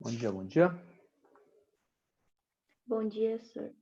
Bom dia, bom dia. Bom dia, senhor.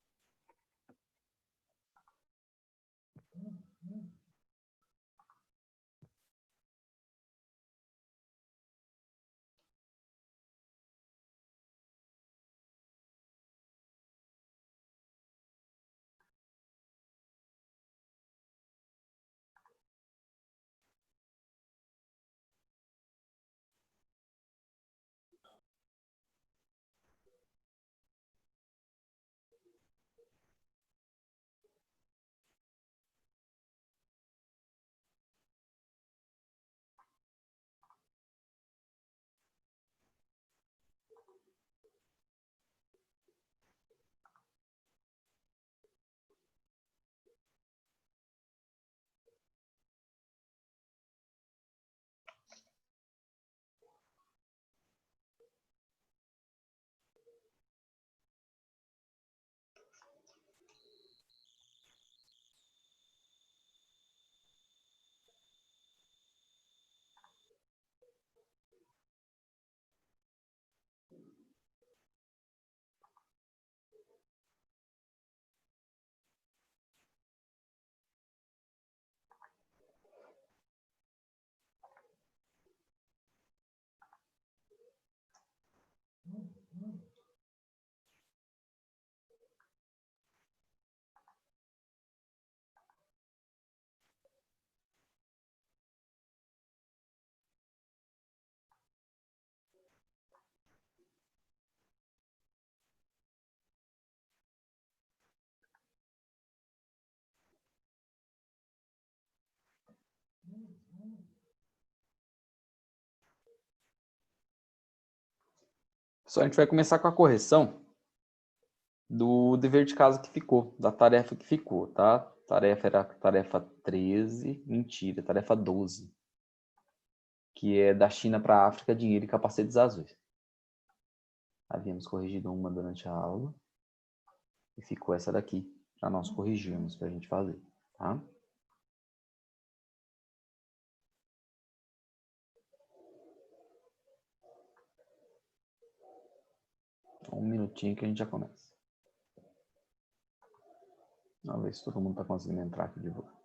Pessoal, a gente vai começar com a correção do dever de casa que ficou, da tarefa que ficou, tá? Tarefa era a tarefa 13, mentira, tarefa 12, que é da China para a África, dinheiro e capacetes azuis. Havíamos corrigido uma durante a aula e ficou essa daqui para nós corrigirmos, para a gente fazer, tá? Um minutinho que a gente já começa. Vamos ver se todo mundo está conseguindo entrar aqui de boa.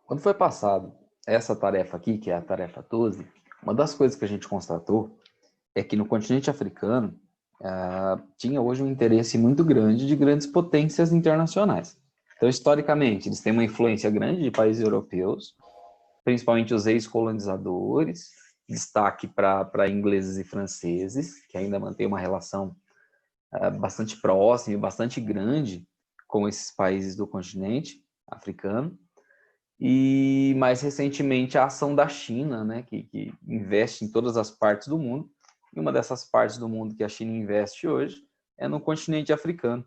Quando foi passado essa tarefa aqui, que é a tarefa 12, uma das coisas que a gente constatou é que no continente africano tinha hoje um interesse muito grande de grandes potências internacionais. Então, historicamente, eles têm uma influência grande de países europeus, principalmente os ex-colonizadores, destaque para ingleses e franceses, que ainda mantêm uma relação bastante próxima e bastante grande com esses países do continente africano. E, mais recentemente, a ação da China, né, que investe em todas as partes do mundo. E uma dessas partes do mundo que a China investe hoje é no continente africano.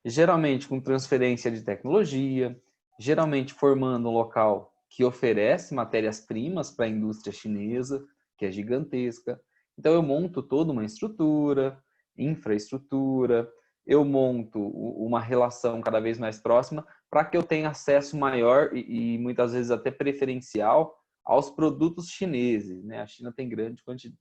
Geralmente com transferência de tecnologia, geralmente formando um local que oferece matérias-primas para a indústria chinesa, que é gigantesca. Então eu monto toda uma estrutura, infraestrutura, eu monto uma relação cada vez mais próxima para que eu tenha acesso maior e muitas vezes até preferencial aos produtos chineses, né? A China tem grande quantidade,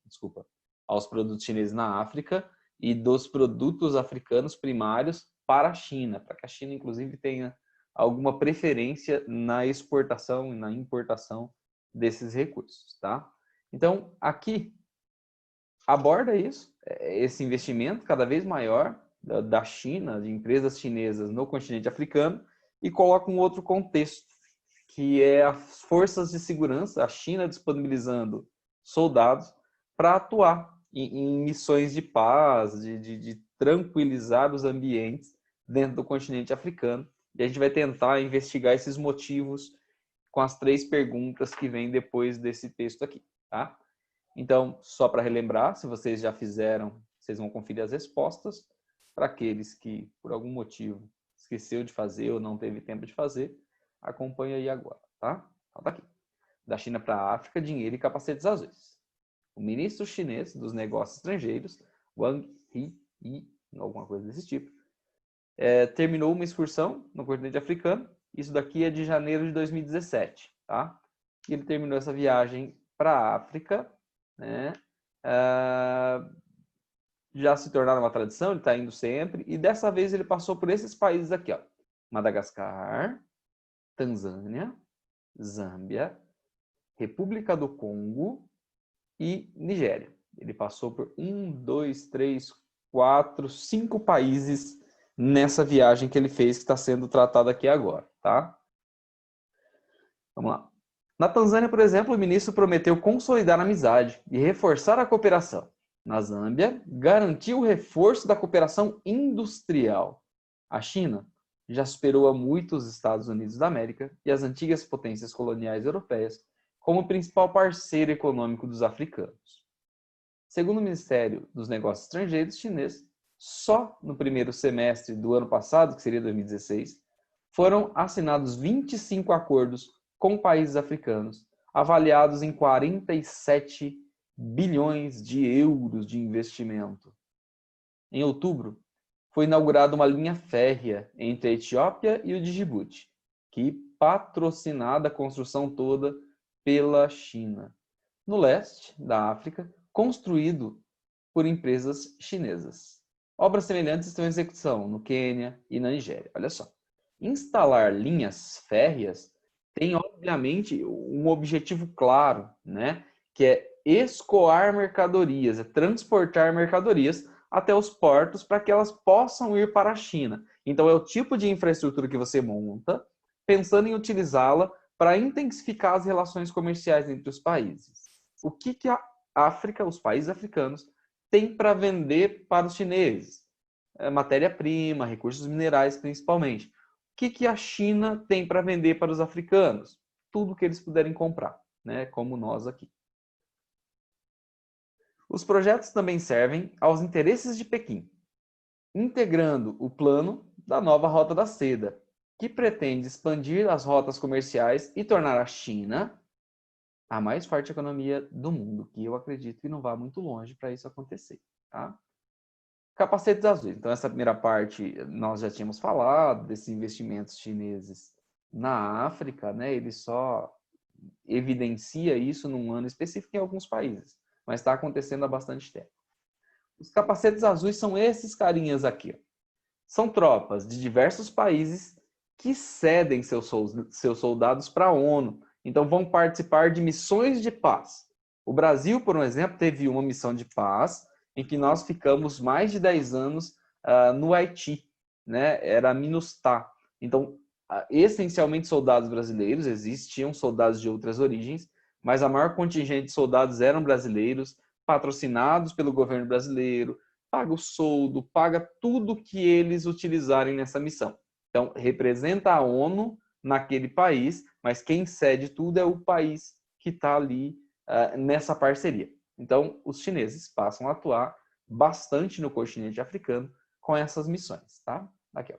aos produtos chineses na África e dos produtos africanos primários para a China, para que a China, inclusive, tenha alguma preferência na exportação e na importação desses recursos, tá? Então, aqui aborda isso, esse investimento cada vez maior da China, de empresas chinesas no continente africano, e coloca um outro contexto, que é as forças de segurança, a China disponibilizando soldados para atuar em missões de paz, de tranquilizar os ambientes dentro do continente africano. E a gente vai tentar investigar esses motivos com as 3 perguntas que vêm depois desse texto aqui, tá? Então, só para relembrar, se vocês já fizeram, vocês vão conferir as respostas. Para aqueles que, por algum motivo, esqueceu de fazer ou não teve tempo de fazer, acompanha aí agora, tá? Então tá aqui. Da China para a África, dinheiro e capacetes azuis. O ministro chinês dos negócios estrangeiros, Wang Yi, alguma coisa desse tipo, terminou uma excursão no continente africano. Isso daqui é de janeiro de 2017, tá? E ele terminou essa viagem para a África, né? Já se tornaram uma tradição, ele está indo sempre, e dessa vez ele passou por esses países aqui, ó: Madagascar, Tanzânia, Zâmbia, República do Congo e Nigéria. Ele passou por 5 países nessa viagem que ele fez, que está sendo tratada aqui agora, tá? Vamos lá. Na Tanzânia, por exemplo, o ministro prometeu consolidar a amizade e reforçar a cooperação. Na Zâmbia, garantiu o reforço da cooperação industrial. A China já superou há muito os Estados Unidos da América e as antigas potências coloniais europeias como principal parceiro econômico dos africanos. Segundo o Ministério dos Negócios Estrangeiros chinês, só no primeiro semestre do ano passado, que seria 2016, foram assinados 25 acordos com países africanos, avaliados em 47 bilhões de euros de investimento. Em outubro, foi inaugurada uma linha férrea entre a Etiópia e o Djibouti, que patrocinada a construção toda pela China, no leste da África, construído por empresas chinesas. Obras semelhantes estão em execução no Quênia e na Nigéria. Olha só. Instalar linhas férreas tem, obviamente, um objetivo claro, né? Que é escoar mercadorias, é transportar mercadorias até os portos para que elas possam ir para a China. Então, é o tipo de infraestrutura que você monta, pensando em utilizá-la para intensificar as relações comerciais entre os países. O que a África, os países africanos, têm para vender para os chineses? Matéria-prima, recursos minerais principalmente. O que a China tem para vender para os africanos? Tudo que eles puderem comprar, né? Como nós aqui. Os projetos também servem aos interesses de Pequim, integrando o plano da nova Rota da Seda, que pretende expandir as rotas comerciais e tornar a China a mais forte economia do mundo, que eu acredito que não vá muito longe para isso acontecer, tá? Capacetes azuis. Então, essa primeira parte nós já tínhamos falado, desses investimentos chineses na África, né? Ele só evidencia isso num ano específico em alguns países, mas está acontecendo há bastante tempo. Os capacetes azuis são esses carinhas aqui, ó. São tropas de diversos países que cedem seus soldados para a ONU. Então, vão participar de missões de paz. O Brasil, por um exemplo, teve uma missão de paz em que nós ficamos mais de 10 anos no Haiti, né? Era a MINUSTAH. Então, essencialmente soldados brasileiros, existiam soldados de outras origens, mas a maior contingente de soldados eram brasileiros, patrocinados pelo governo brasileiro, paga o soldo, paga tudo que eles utilizarem nessa missão. Então, representa a ONU naquele país, mas quem cede tudo é o país que está ali nessa parceria. Então, os chineses passam a atuar bastante no continente africano com essas missões, tá? Aqui, ó.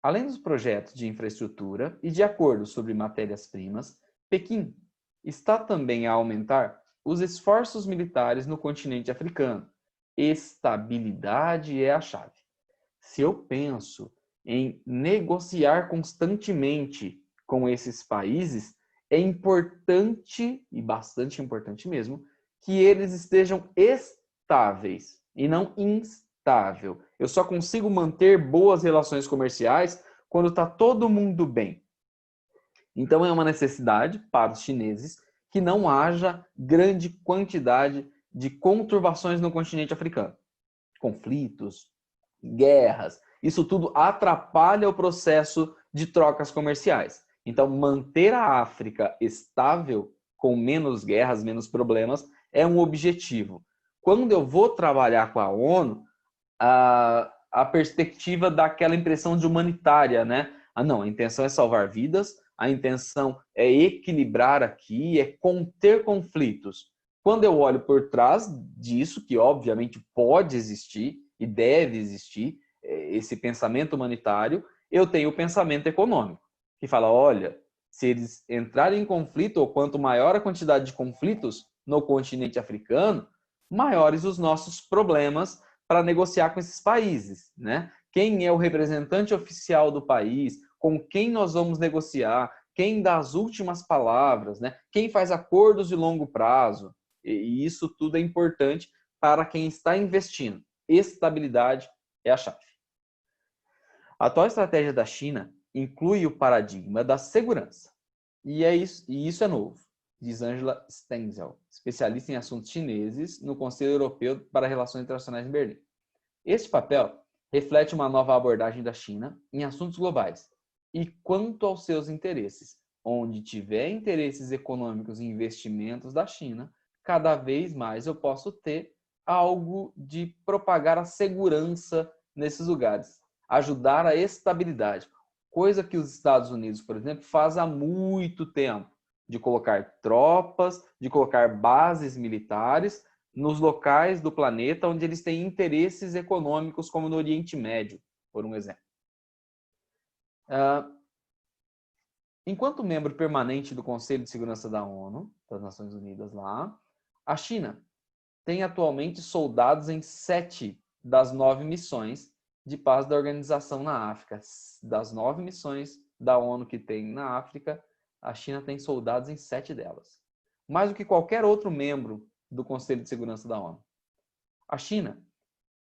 Além dos projetos de infraestrutura e de acordos sobre matérias-primas, Pequim está também a aumentar os esforços militares no continente africano. Estabilidade é a chave. Se eu penso em negociar constantemente com esses países, é importante, e bastante importante mesmo, que eles estejam estáveis e não instável. Eu só consigo manter boas relações comerciais quando está todo mundo bem. Então, é uma necessidade para os chineses que não haja grande quantidade de conturbações no continente africano. Conflitos, guerras, isso tudo atrapalha o processo de trocas comerciais. Então, manter a África estável, com menos guerras, menos problemas, é um objetivo. Quando eu vou trabalhar com a ONU, a perspectiva daquela impressão de humanitária, né? Não, a intenção é salvar vidas, a intenção é equilibrar aqui, é conter conflitos. Quando eu olho por trás disso, que obviamente pode existir e deve existir, esse pensamento humanitário, eu tenho o pensamento econômico, que fala, olha, se eles entrarem em conflito, ou quanto maior a quantidade de conflitos no continente africano, maiores os nossos problemas para negociar com esses países, né? Quem é o representante oficial do país, com quem nós vamos negociar, quem dá as últimas palavras, né? Quem faz acordos de longo prazo. E isso tudo é importante para quem está investindo. Estabilidade é a chave. A atual estratégia da China inclui o paradigma da segurança. E isso é novo, diz Angela Stenzel, especialista em assuntos chineses no Conselho Europeu para Relações Internacionais em Berlim. Este papel reflete uma nova abordagem da China em assuntos globais e quanto aos seus interesses. Onde tiver interesses econômicos e investimentos da China, cada vez mais eu posso ter algo de propagar a segurança nesses lugares, ajudar a estabilidade, coisa que os Estados Unidos, por exemplo, faz há muito tempo, de colocar tropas, de colocar bases militares nos locais do planeta onde eles têm interesses econômicos, como no Oriente Médio, por um exemplo. Enquanto membro permanente do Conselho de Segurança da ONU, das Nações Unidas lá, a China tem atualmente soldados em 7 das 9 missões de paz da organização na África. Das 9 missões da ONU que tem na África, a China tem soldados em 7 delas. Mais do que qualquer outro membro do Conselho de Segurança da ONU. A China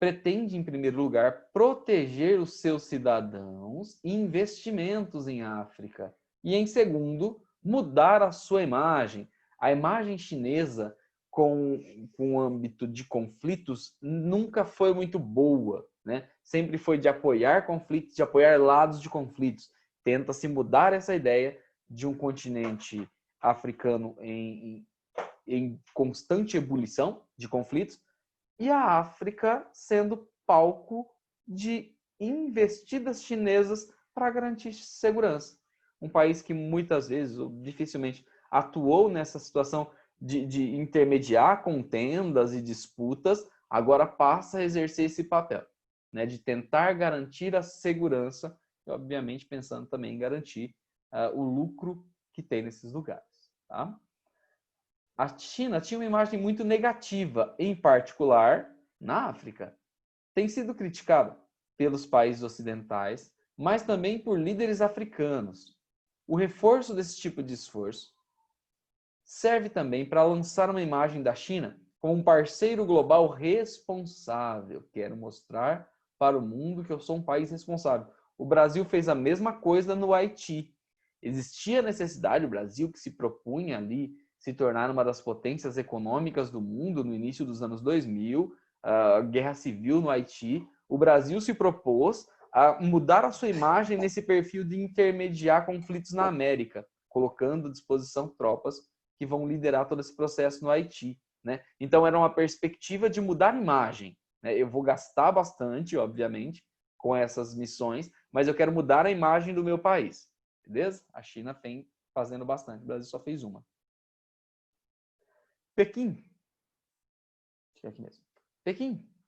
pretende, em primeiro lugar, proteger os seus cidadãos e investimentos em África. E, em segundo, mudar a sua imagem. A imagem chinesa com o âmbito de conflitos nunca foi muito boa, né? Sempre foi de apoiar conflitos, de apoiar lados de conflitos. Tenta-se mudar essa ideia de um continente africano em constante ebulição de conflitos e a África sendo palco de investidas chinesas para garantir segurança. Um país que muitas vezes, ou dificilmente, atuou nessa situação de intermediar contendas e disputas, agora passa a exercer esse papel, né, de tentar garantir a segurança e, obviamente, pensando também em garantir o lucro que tem nesses lugares. Tá? A China tinha uma imagem muito negativa, em particular na África. Tem sido criticada pelos países ocidentais, mas também por líderes africanos. O reforço desse tipo de esforço serve também para lançar uma imagem da China como um parceiro global responsável. Quero mostrar para o mundo que eu sou um país responsável. O Brasil fez a mesma coisa no Haiti. Existia necessidade, o Brasil que se propunha ali se tornar uma das potências econômicas do mundo no início dos anos 2000, a guerra civil no Haiti, o Brasil se propôs a mudar a sua imagem nesse perfil de intermediar conflitos na América, colocando à disposição tropas que vão liderar todo esse processo no Haiti, né? Então era uma perspectiva de mudar a imagem, né? Eu vou gastar bastante, obviamente, com essas missões, mas eu quero mudar a imagem do meu país, beleza? A China tem fazendo bastante, o Brasil só fez uma. Pequim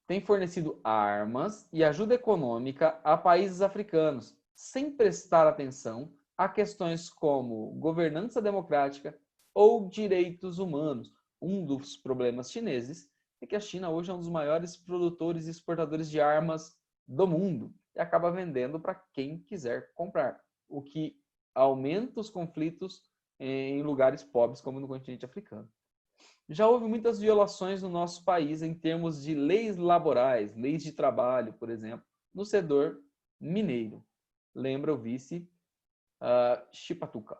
tem fornecido armas e ajuda econômica a países africanos, sem prestar atenção a questões como governança democrática ou direitos humanos. Um dos problemas chineses é que a China hoje é um dos maiores produtores e exportadores de armas do mundo e acaba vendendo para quem quiser comprar, o que aumenta os conflitos em lugares pobres como no continente africano. Já houve muitas violações no nosso país em termos de leis laborais, leis de trabalho, por exemplo, no setor mineiro. Lembra o vice Chipatuka,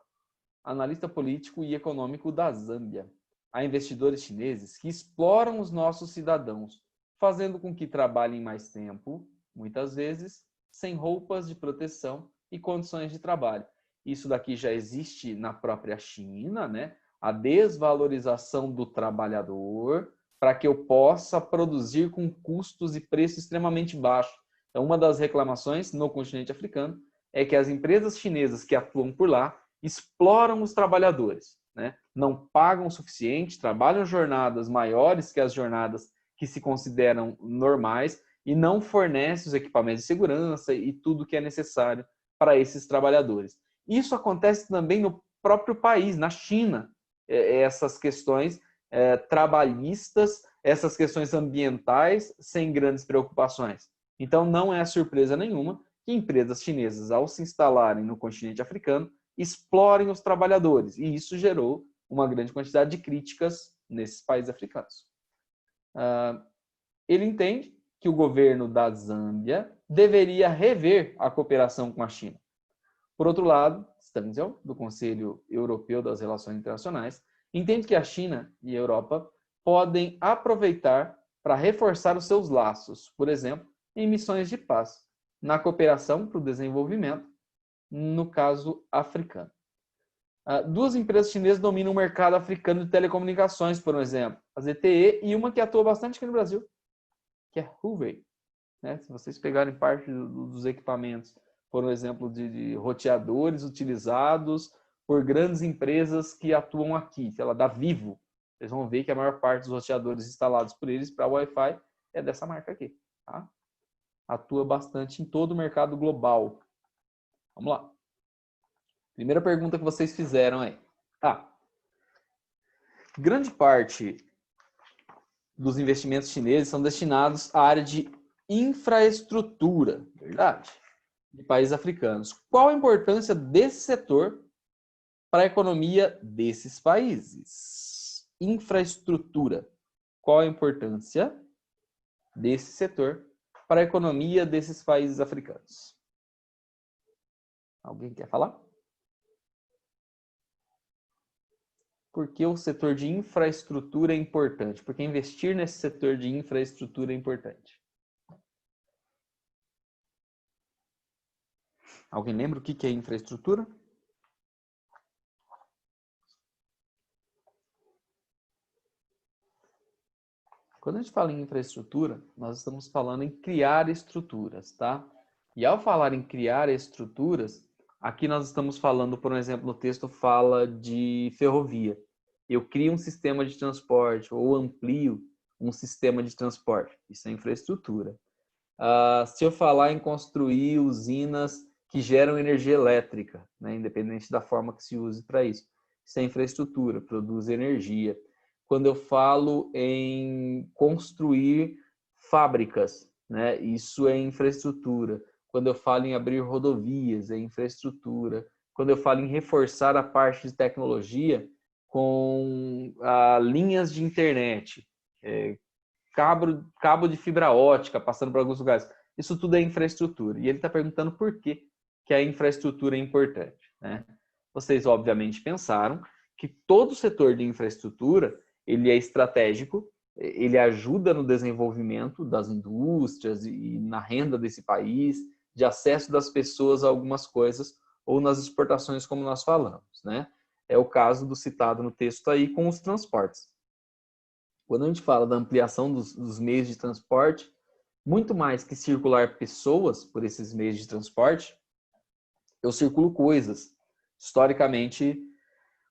analista político e econômico da Zâmbia. Há investidores chineses que exploram os nossos cidadãos, fazendo com que trabalhem mais tempo, muitas vezes, sem roupas de proteção e condições de trabalho. Isso daqui já existe na própria China, né? A desvalorização do trabalhador para que eu possa produzir com custos e preços extremamente baixos. Então, uma das reclamações no continente africano é que as empresas chinesas que atuam por lá exploram os trabalhadores, né? Não pagam o suficiente, trabalham jornadas maiores que as jornadas que se consideram normais e não fornecem os equipamentos de segurança e tudo que é necessário para esses trabalhadores. Isso acontece também no próprio país, na China, essas questões trabalhistas, essas questões ambientais, sem grandes preocupações. Então, não é surpresa nenhuma que empresas chinesas, ao se instalarem no continente africano, explorem os trabalhadores. E isso gerou uma grande quantidade de críticas nesses países africanos. Ele entende que o governo da Zâmbia deveria rever a cooperação com a China. Por outro lado, Stanzel, do Conselho Europeu das Relações Internacionais, entende que a China e a Europa podem aproveitar para reforçar os seus laços, por exemplo, em missões de paz, na cooperação para o desenvolvimento, no caso africano. Duas empresas chinesas dominam o mercado africano de telecomunicações, por exemplo, a ZTE e uma que atua bastante aqui no Brasil, que é a Huawei. Se vocês pegarem parte dos equipamentos, por exemplo, de roteadores utilizados por grandes empresas que atuam aqui, sei lá, da Vivo, vocês vão ver que a maior parte dos roteadores instalados por eles para Wi-Fi é dessa marca aqui. Tá? Atua bastante em todo o mercado global. Vamos lá. Primeira pergunta que vocês fizeram aí. Grande parte dos investimentos chineses são destinados à área de infraestrutura, verdade, de países africanos. Qual a importância desse setor para a economia desses países? Infraestrutura. Qual a importância desse setor para a economia desses países africanos? Alguém quer falar? Por que o setor de infraestrutura é importante? Porque investir nesse setor de infraestrutura é importante. Alguém lembra o que é infraestrutura? Quando a gente fala em infraestrutura, nós estamos falando em criar estruturas, tá? E ao falar em criar estruturas, aqui nós estamos falando, por exemplo, no texto fala de ferrovia. Eu crio um sistema de transporte ou amplio um sistema de transporte. Isso é infraestrutura. Se eu falar em construir usinas que geram energia elétrica, né, independente da forma que se use para isso, isso é infraestrutura, produz energia. Quando eu falo em construir fábricas, né, isso é infraestrutura. Quando eu falo em abrir rodovias, é infraestrutura. Quando eu falo em reforçar a parte de tecnologia com linhas de internet, cabo de fibra ótica passando por alguns lugares, isso tudo é infraestrutura. E ele está perguntando por que a infraestrutura é importante, né? Vocês, obviamente, pensaram que todo o setor de infraestrutura ele é estratégico, ele ajuda no desenvolvimento das indústrias e na renda desse país, de acesso das pessoas a algumas coisas, ou nas exportações, como nós falamos, né? É o caso do citado no texto aí com os transportes. Quando a gente fala da ampliação dos meios de transporte, muito mais que circular pessoas por esses meios de transporte, eu circulo coisas. Historicamente,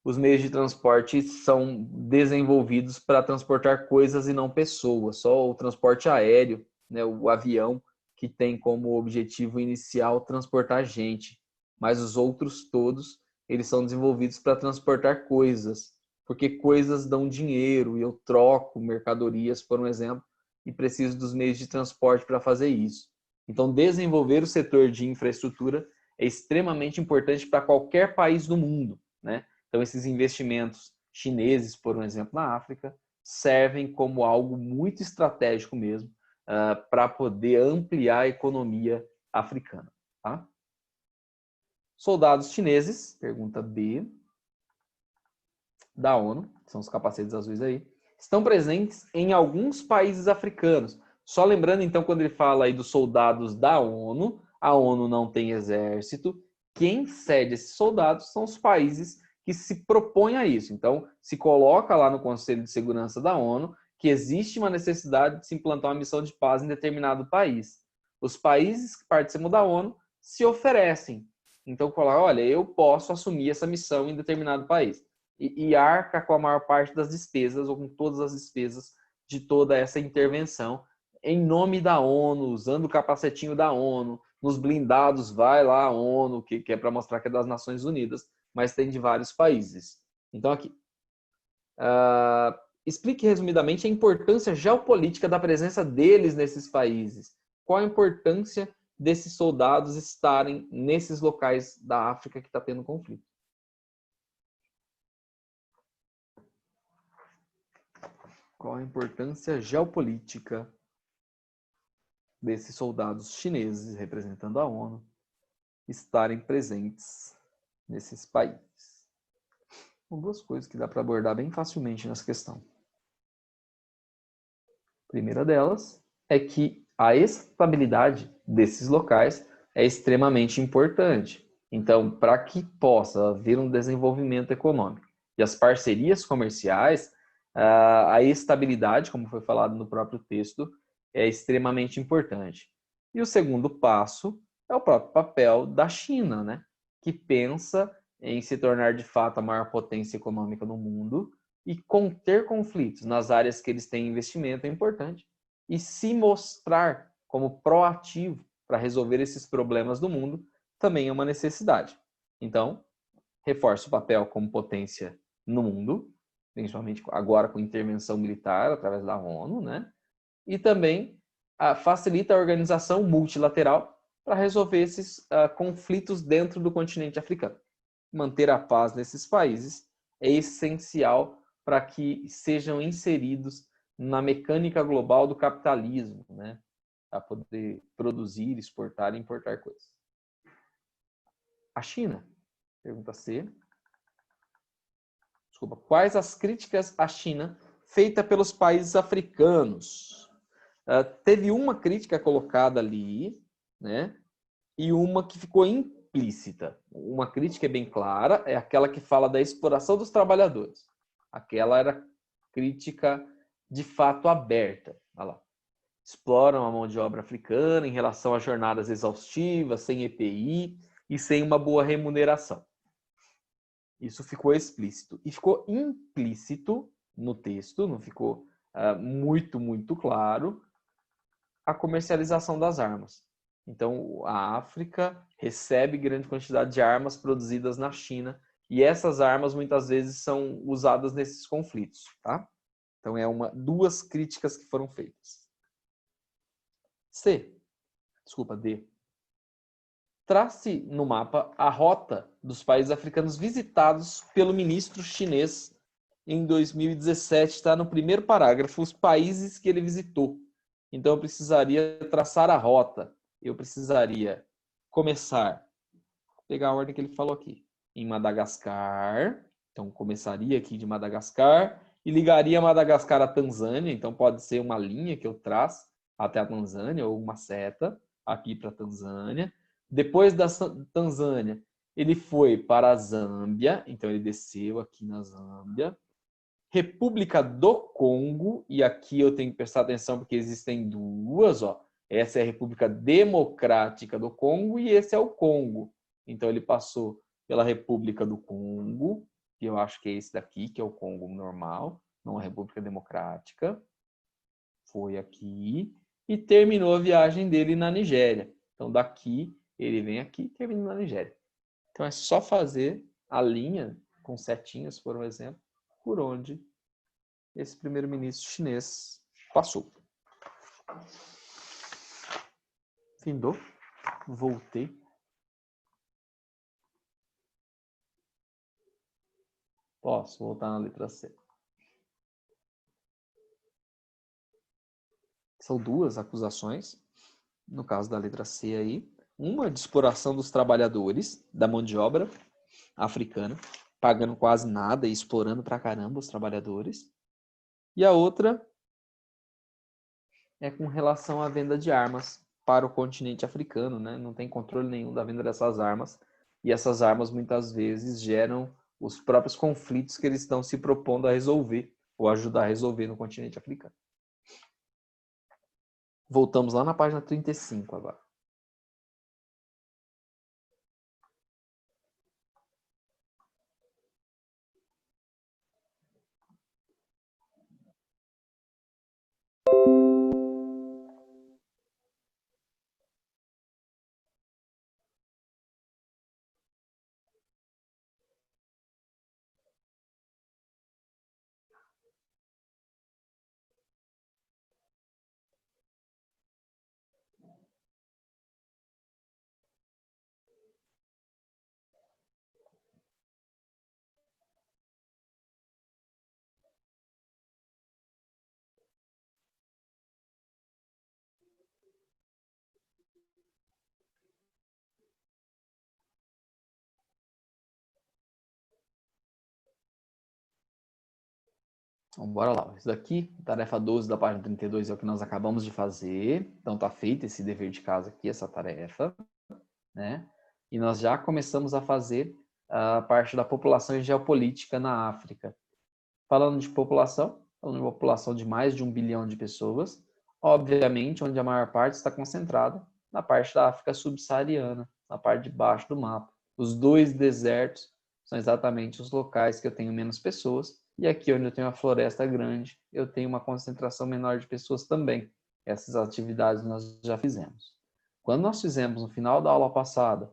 os meios de transporte são desenvolvidos para transportar coisas e não pessoas. Só o transporte aéreo, né, o avião, que tem como objetivo inicial transportar gente. Mas os outros todos, eles são desenvolvidos para transportar coisas. Porque coisas dão dinheiro e eu troco mercadorias, por um exemplo, e preciso dos meios de transporte para fazer isso. Então, desenvolver o setor de infraestrutura é extremamente importante para qualquer país do mundo, né? Então, esses investimentos chineses, por um exemplo, na África, servem como algo muito estratégico mesmo para poder ampliar a economia africana. Tá? Soldados chineses, pergunta B, da ONU, são os capacetes azuis aí, estão presentes em alguns países africanos. Só lembrando, então, quando ele fala aí dos soldados da ONU, a ONU não tem exército. Quem cede esses soldados são os países que se propõem a isso. Então, se coloca lá no Conselho de Segurança da ONU que existe uma necessidade de se implantar uma missão de paz em determinado país. Os países que participam da ONU se oferecem. Então, falar, olha, eu posso assumir essa missão em determinado país. E arca com a maior parte das despesas, ou com todas as despesas de toda essa intervenção, em nome da ONU, usando o capacetinho da ONU, Nos blindados vai lá a ONU, que é para mostrar que é das Nações Unidas, mas tem de vários países. Então, aqui. Explique resumidamente a importância geopolítica da presença deles nesses países. Qual a importância desses soldados estarem nesses locais da África que está tendo conflito? Qual a importância geopolítica desses soldados chineses, representando a ONU, estarem presentes nesses países? São duas coisas que dá para abordar bem facilmente nessa questão. A primeira delas é que a estabilidade desses locais é extremamente importante. Então, para que possa haver um desenvolvimento econômico e as parcerias comerciais, a estabilidade, como foi falado no próprio texto, é extremamente importante. E o segundo passo é o próprio papel da China, né? Que pensa em se tornar de fato a maior potência econômica do mundo e conter conflitos nas áreas que eles têm investimento é importante. E se mostrar como proativo para resolver esses problemas do mundo também é uma necessidade. Então, reforça o papel como potência no mundo, principalmente agora com intervenção militar através da ONU, né? E também facilita a organização multilateral para resolver esses conflitos dentro do continente africano. Manter a paz nesses países é essencial para que sejam inseridos na mecânica global do capitalismo, né? Para poder produzir, exportar e importar coisas. A China, pergunta C. Desculpa, quais as críticas à China feitas pelos países africanos? Teve uma crítica colocada ali, né? E uma que ficou implícita. Uma crítica é bem clara, é aquela que fala da exploração dos trabalhadores. Aquela era crítica de fato aberta. Olha lá. Exploram a mão de obra africana em relação a jornadas exaustivas, sem EPI e sem uma boa remuneração. Isso ficou explícito. E ficou implícito no texto, não ficou muito claro, a comercialização das armas. Então, a África recebe grande quantidade de armas produzidas na China e essas armas muitas vezes são usadas nesses conflitos, tá? Então, duas críticas que foram feitas. D. Trace no mapa a rota dos países africanos visitados pelo ministro chinês em 2017. Está no primeiro parágrafo, os países que ele visitou. Então, eu precisaria traçar a rota. Eu precisaria começar, pegar a ordem que ele falou aqui, em Madagascar. Então, começaria aqui de Madagascar e ligaria Madagascar à Tanzânia. Então, pode ser uma linha que eu traço até a Tanzânia ou uma seta aqui para a Tanzânia. Depois da Tanzânia, ele foi para a Zâmbia. Então, ele desceu aqui na Zâmbia. República do Congo, e aqui eu tenho que prestar atenção porque existem duas, ó. Essa é a República Democrática do Congo e esse é o Congo. Então ele passou pela República do Congo, que eu acho que é esse daqui, que é o Congo normal, não a República Democrática. Foi aqui e terminou a viagem dele na Nigéria. Então daqui ele vem aqui e termina na Nigéria. Então é só fazer a linha com setinhas, por um exemplo, por onde esse primeiro-ministro chinês passou. Findou. Voltei. Posso voltar na letra C. São duas acusações, no caso da letra C aí. Uma de exploração dos trabalhadores, da mão de obra africana, pagando quase nada e explorando pra caramba os trabalhadores. E a outra é com relação à venda de armas para o continente africano, né? Não tem controle nenhum da venda dessas armas. E essas armas muitas vezes geram os próprios conflitos que eles estão se propondo a resolver ou ajudar a resolver no continente africano. Voltamos lá na página 35 agora. Então, bora lá. Isso daqui, tarefa 12 da página 32 é o que nós acabamos de fazer. Então, tá feito esse dever de casa aqui, essa tarefa, né? E nós já começamos a fazer a parte da população e geopolítica na África. Falando de população, falando de uma população de mais de 1 bilhão de pessoas, obviamente, onde a maior parte está concentrada na parte da África subsaariana, na parte de baixo do mapa. Os 2 desertos são exatamente os locais que eu tenho menos pessoas, e aqui onde eu tenho a floresta grande, eu tenho uma concentração menor de pessoas também. Essas atividades nós já fizemos. Quando nós fizemos, no final da aula passada,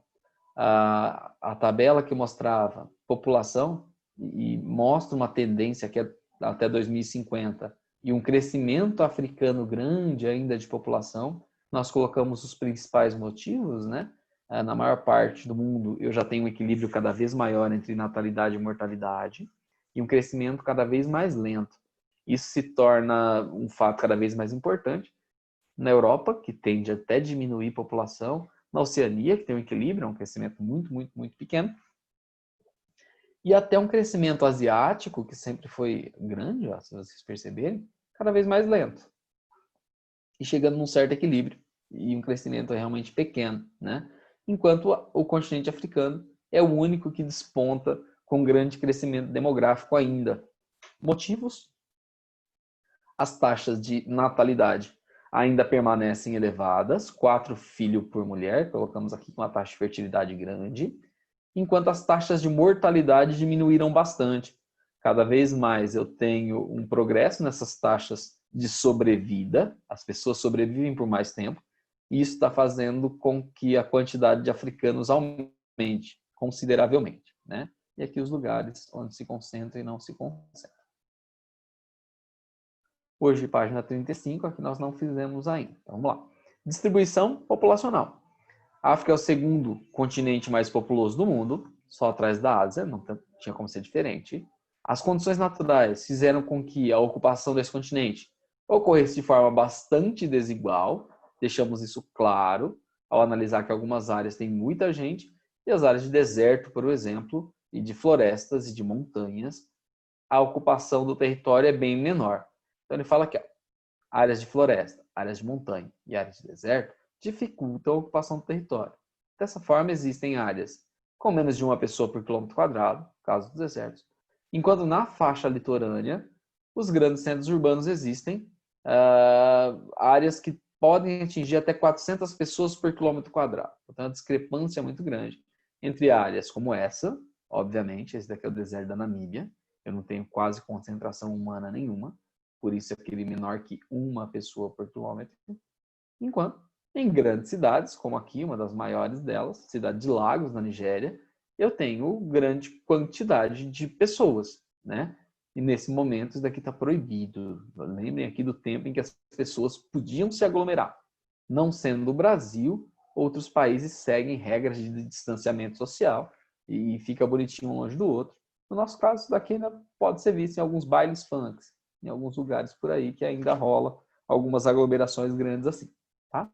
a tabela que mostrava população, e mostra uma tendência que é até 2050 e um crescimento africano grande ainda de população, nós colocamos os principais motivos, né? Na maior parte do mundo, eu já tenho um equilíbrio cada vez maior entre natalidade e mortalidade e um crescimento cada vez mais lento. Isso se torna um fato cada vez mais importante na Europa, que tende até diminuir população, na Oceania, que tem um equilíbrio, um crescimento muito, muito, muito pequeno, e até um crescimento asiático, que sempre foi grande, ó, se vocês perceberem, cada vez mais lento. E chegando num certo equilíbrio, e um crescimento realmente pequeno, né? Enquanto o continente africano é o único que desponta com grande crescimento demográfico ainda. Motivos? As taxas de natalidade ainda permanecem elevadas, 4 filhos por mulher, colocamos aqui com uma taxa de fertilidade grande, enquanto as taxas de mortalidade diminuíram bastante. Cada vez mais eu tenho um progresso nessas taxas de sobrevida, as pessoas sobrevivem por mais tempo, e isso está fazendo com que a quantidade de africanos aumente consideravelmente, né? E aqui os lugares onde se concentra e não se concentra. Hoje, página 35, aqui nós não fizemos ainda. Então, vamos lá. Distribuição populacional. A África é o segundo continente mais populoso do mundo, só atrás da Ásia, não tinha como ser diferente. As condições naturais fizeram com que a ocupação desse continente ocorresse de forma bastante desigual, deixamos isso claro ao analisar que algumas áreas têm muita gente e as áreas de deserto, por exemplo, e de florestas e de montanhas, a ocupação do território é bem menor. Então ele fala aqui, ó, áreas de floresta, áreas de montanha e áreas de deserto dificultam a ocupação do território. Dessa forma, existem áreas com menos de uma pessoa por quilômetro quadrado, no caso dos desertos, enquanto na faixa litorânea, os grandes centros urbanos existem áreas que podem atingir até 400 pessoas por quilômetro quadrado. Portanto, a discrepância é muito grande entre áreas como essa, obviamente, esse daqui é o deserto da Namíbia, eu não tenho quase concentração humana nenhuma, por isso é aquele menor que uma pessoa por quilômetro, enquanto em grandes cidades, como aqui, uma das maiores delas, cidade de Lagos, na Nigéria, eu tenho grande quantidade de pessoas, né? E nesse momento isso daqui está proibido. Lembrem aqui do tempo em que as pessoas podiam se aglomerar. Não sendo o Brasil, outros países seguem regras de distanciamento social e fica bonitinho um longe do outro. No nosso caso, isso daqui ainda pode ser visto em alguns bailes funks, em alguns lugares por aí que ainda rola algumas aglomerações grandes assim, tá?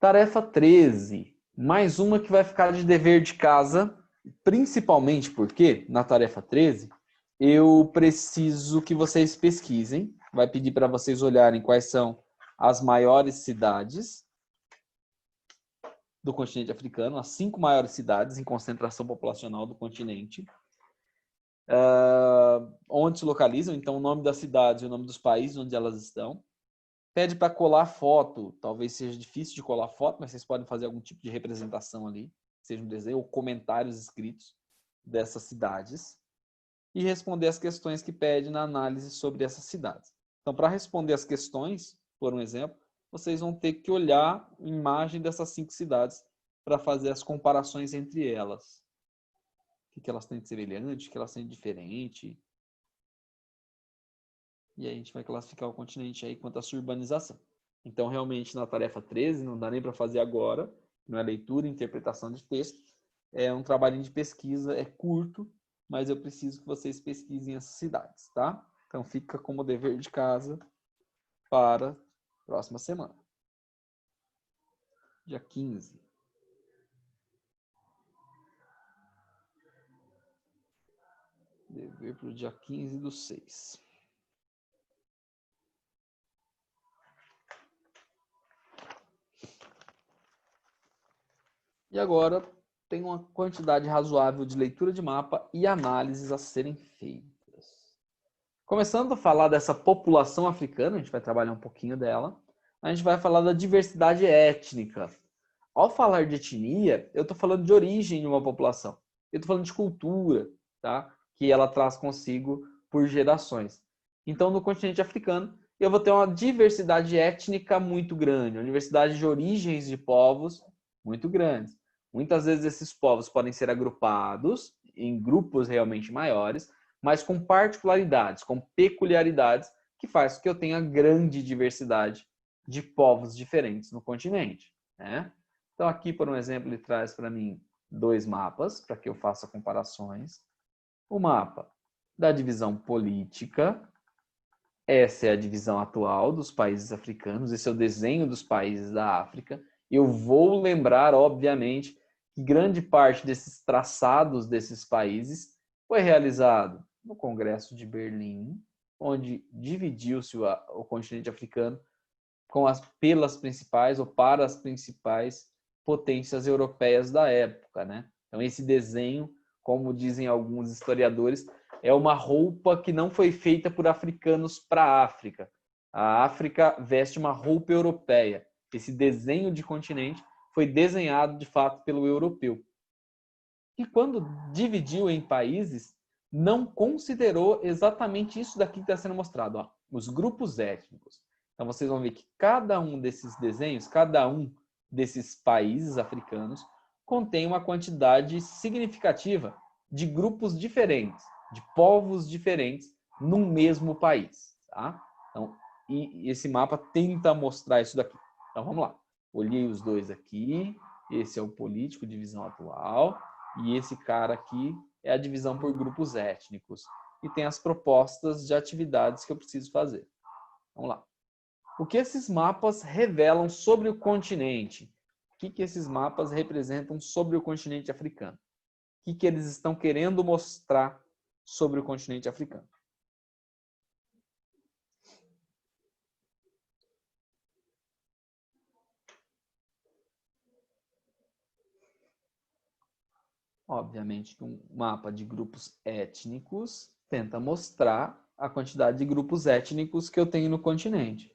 Tarefa 13, mais uma que vai ficar de dever de casa, principalmente porque na tarefa 13 eu preciso que vocês pesquisem, vai pedir para vocês olharem quais são as maiores cidades do continente africano, as 5 maiores cidades em concentração populacional do continente, onde se localizam, então o nome das cidades e o nome dos países onde elas estão. Pede para colar foto, talvez seja difícil de colar foto, mas vocês podem fazer algum tipo de representação ali, seja um desenho ou comentários escritos dessas cidades, e responder as questões que pede na análise sobre essas cidades. Então, para responder as questões, por um exemplo, vocês vão ter que olhar a imagem dessas 5 cidades para fazer as comparações entre elas. O que elas têm de semelhante, o que elas têm de diferente. E aí a gente vai classificar o continente aí quanto à sua urbanização. Então, realmente, na tarefa 13, não dá nem para fazer agora, não é leitura e interpretação de texto, é um trabalhinho de pesquisa, é curto, mas eu preciso que vocês pesquisem essas cidades, tá? Então, fica como dever de casa para a próxima semana. Dia 15. ver para o dia 15/6. E agora tem uma quantidade razoável de leitura de mapa e análises a serem feitas. Começando a falar dessa população africana, a gente vai trabalhar um pouquinho dela, a gente vai falar da diversidade étnica. Ao falar de etnia, eu estou falando de origem de uma população. Eu estou falando de cultura, tá? Que ela traz consigo por gerações. Então, no continente africano, eu vou ter uma diversidade étnica muito grande, uma diversidade de origens de povos muito grandes. Muitas vezes esses povos podem ser agrupados em grupos realmente maiores, mas com particularidades, com peculiaridades, que faz com que eu tenha grande diversidade de povos diferentes no continente, né? Então, aqui, por um exemplo, ele traz para mim 2 mapas, para que eu faça comparações. O mapa da divisão política, essa é a divisão atual dos países africanos, esse é o desenho dos países da África. Eu vou lembrar, obviamente, que grande parte desses traçados desses países foi realizado no Congresso de Berlim, onde dividiu-se o continente africano pelas principais ou para as principais potências europeias da época, né? Então esse desenho, como dizem alguns historiadores, é uma roupa que não foi feita por africanos para a África. A África veste uma roupa europeia. Esse desenho de continente foi desenhado de fato pelo europeu. E quando dividiu em países, não considerou exatamente isso daqui que está sendo mostrado, ó, os grupos étnicos. Então vocês vão ver que cada um desses desenhos, cada um desses países africanos, contém uma quantidade significativa de grupos diferentes, de povos diferentes num mesmo país. Tá? Então, e esse mapa tenta mostrar isso daqui. Então vamos lá. Olhei os dois aqui. Esse é o político, divisão atual. E esse cara aqui é a divisão por grupos étnicos. E tem as propostas de atividades que eu preciso fazer. Vamos lá. O que esses mapas revelam sobre o continente? O que esses mapas representam sobre o continente africano? O que eles estão querendo mostrar sobre o continente africano? Obviamente, um mapa de grupos étnicos tenta mostrar a quantidade de grupos étnicos que eu tenho no continente.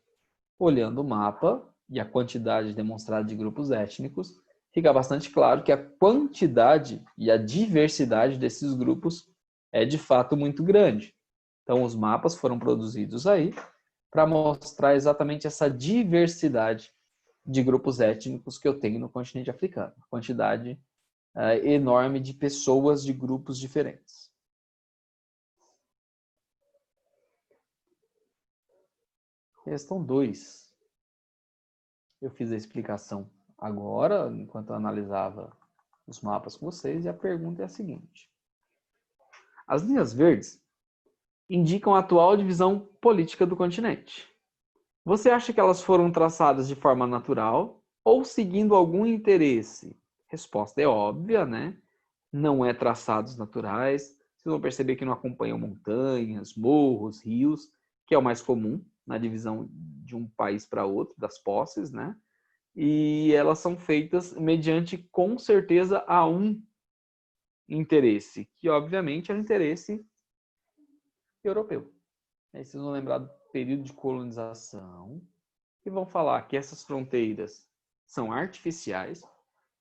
Olhando o mapa e a quantidade demonstrada de grupos étnicos, fica bastante claro que a quantidade e a diversidade desses grupos é de fato muito grande. Então, os mapas foram produzidos aí para mostrar exatamente essa diversidade de grupos étnicos que eu tenho no continente africano. Quantidade enorme de pessoas de grupos diferentes. Questão 2. Eu fiz a explicação agora, enquanto eu analisava os mapas com vocês, e a pergunta é a seguinte. As linhas verdes indicam a atual divisão política do continente. Você acha que elas foram traçadas de forma natural ou seguindo algum interesse? Resposta é óbvia, né? Não é traçados naturais. Vocês vão perceber que não acompanham montanhas, morros, rios, que é o mais comum na divisão de um país para outro, das posses, né? E elas são feitas mediante, com certeza, a um interesse, que obviamente é o interesse europeu. Aí vocês vão lembrar do período de colonização e vão falar que essas fronteiras são artificiais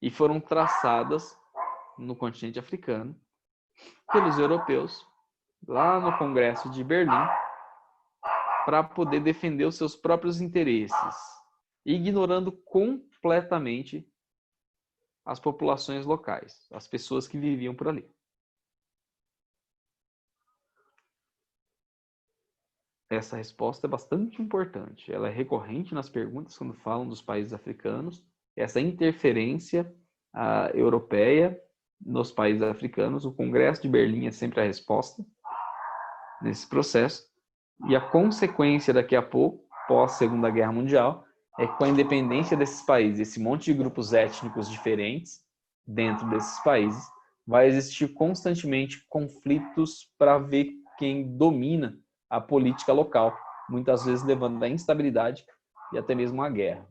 e foram traçadas no continente africano pelos europeus lá no Congresso de Berlim para poder defender os seus próprios interesses, ignorando completamente as populações locais, as pessoas que viviam por ali. Essa resposta é bastante importante. Ela é recorrente nas perguntas quando falam dos países africanos. Essa interferência europeia nos países africanos. O Congresso de Berlim é sempre a resposta nesse processo. E a consequência daqui a pouco, pós-Segunda Guerra Mundial, é que com a independência desses países, esse monte de grupos étnicos diferentes dentro desses países, vai existir constantemente conflitos para ver quem domina a política local, muitas vezes levando à instabilidade e até mesmo à guerra.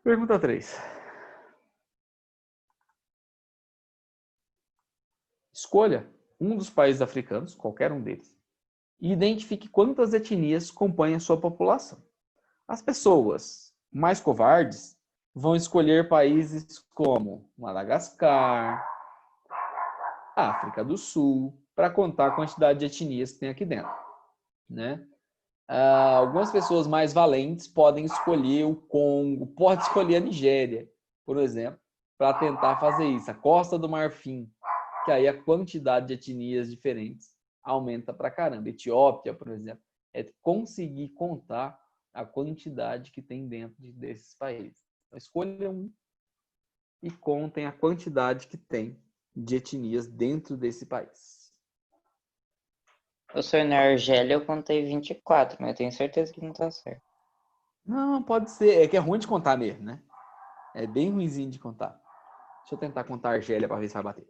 Pergunta 3. Escolha um dos países africanos, qualquer um deles, e identifique quantas etnias compõem a sua população. As pessoas mais covardes vão escolher países como Madagascar, África do Sul, para contar a quantidade de etnias que tem aqui dentro, né? Algumas pessoas mais valentes podem escolher o Congo, pode escolher a Nigéria, por exemplo, para tentar fazer isso. A Costa do Marfim, que aí a quantidade de etnias diferentes aumenta para caramba. Etiópia, por exemplo, é conseguir contar a quantidade que tem dentro desses países. Então, escolha um e contem a quantidade que tem de etnias dentro desse país. Professor, na Argélia eu contei 24, mas eu tenho certeza que não tá certo. Não, pode ser. É que é ruim de contar mesmo, né? É bem ruimzinho de contar. Deixa eu tentar contar a Argélia para ver se vai bater.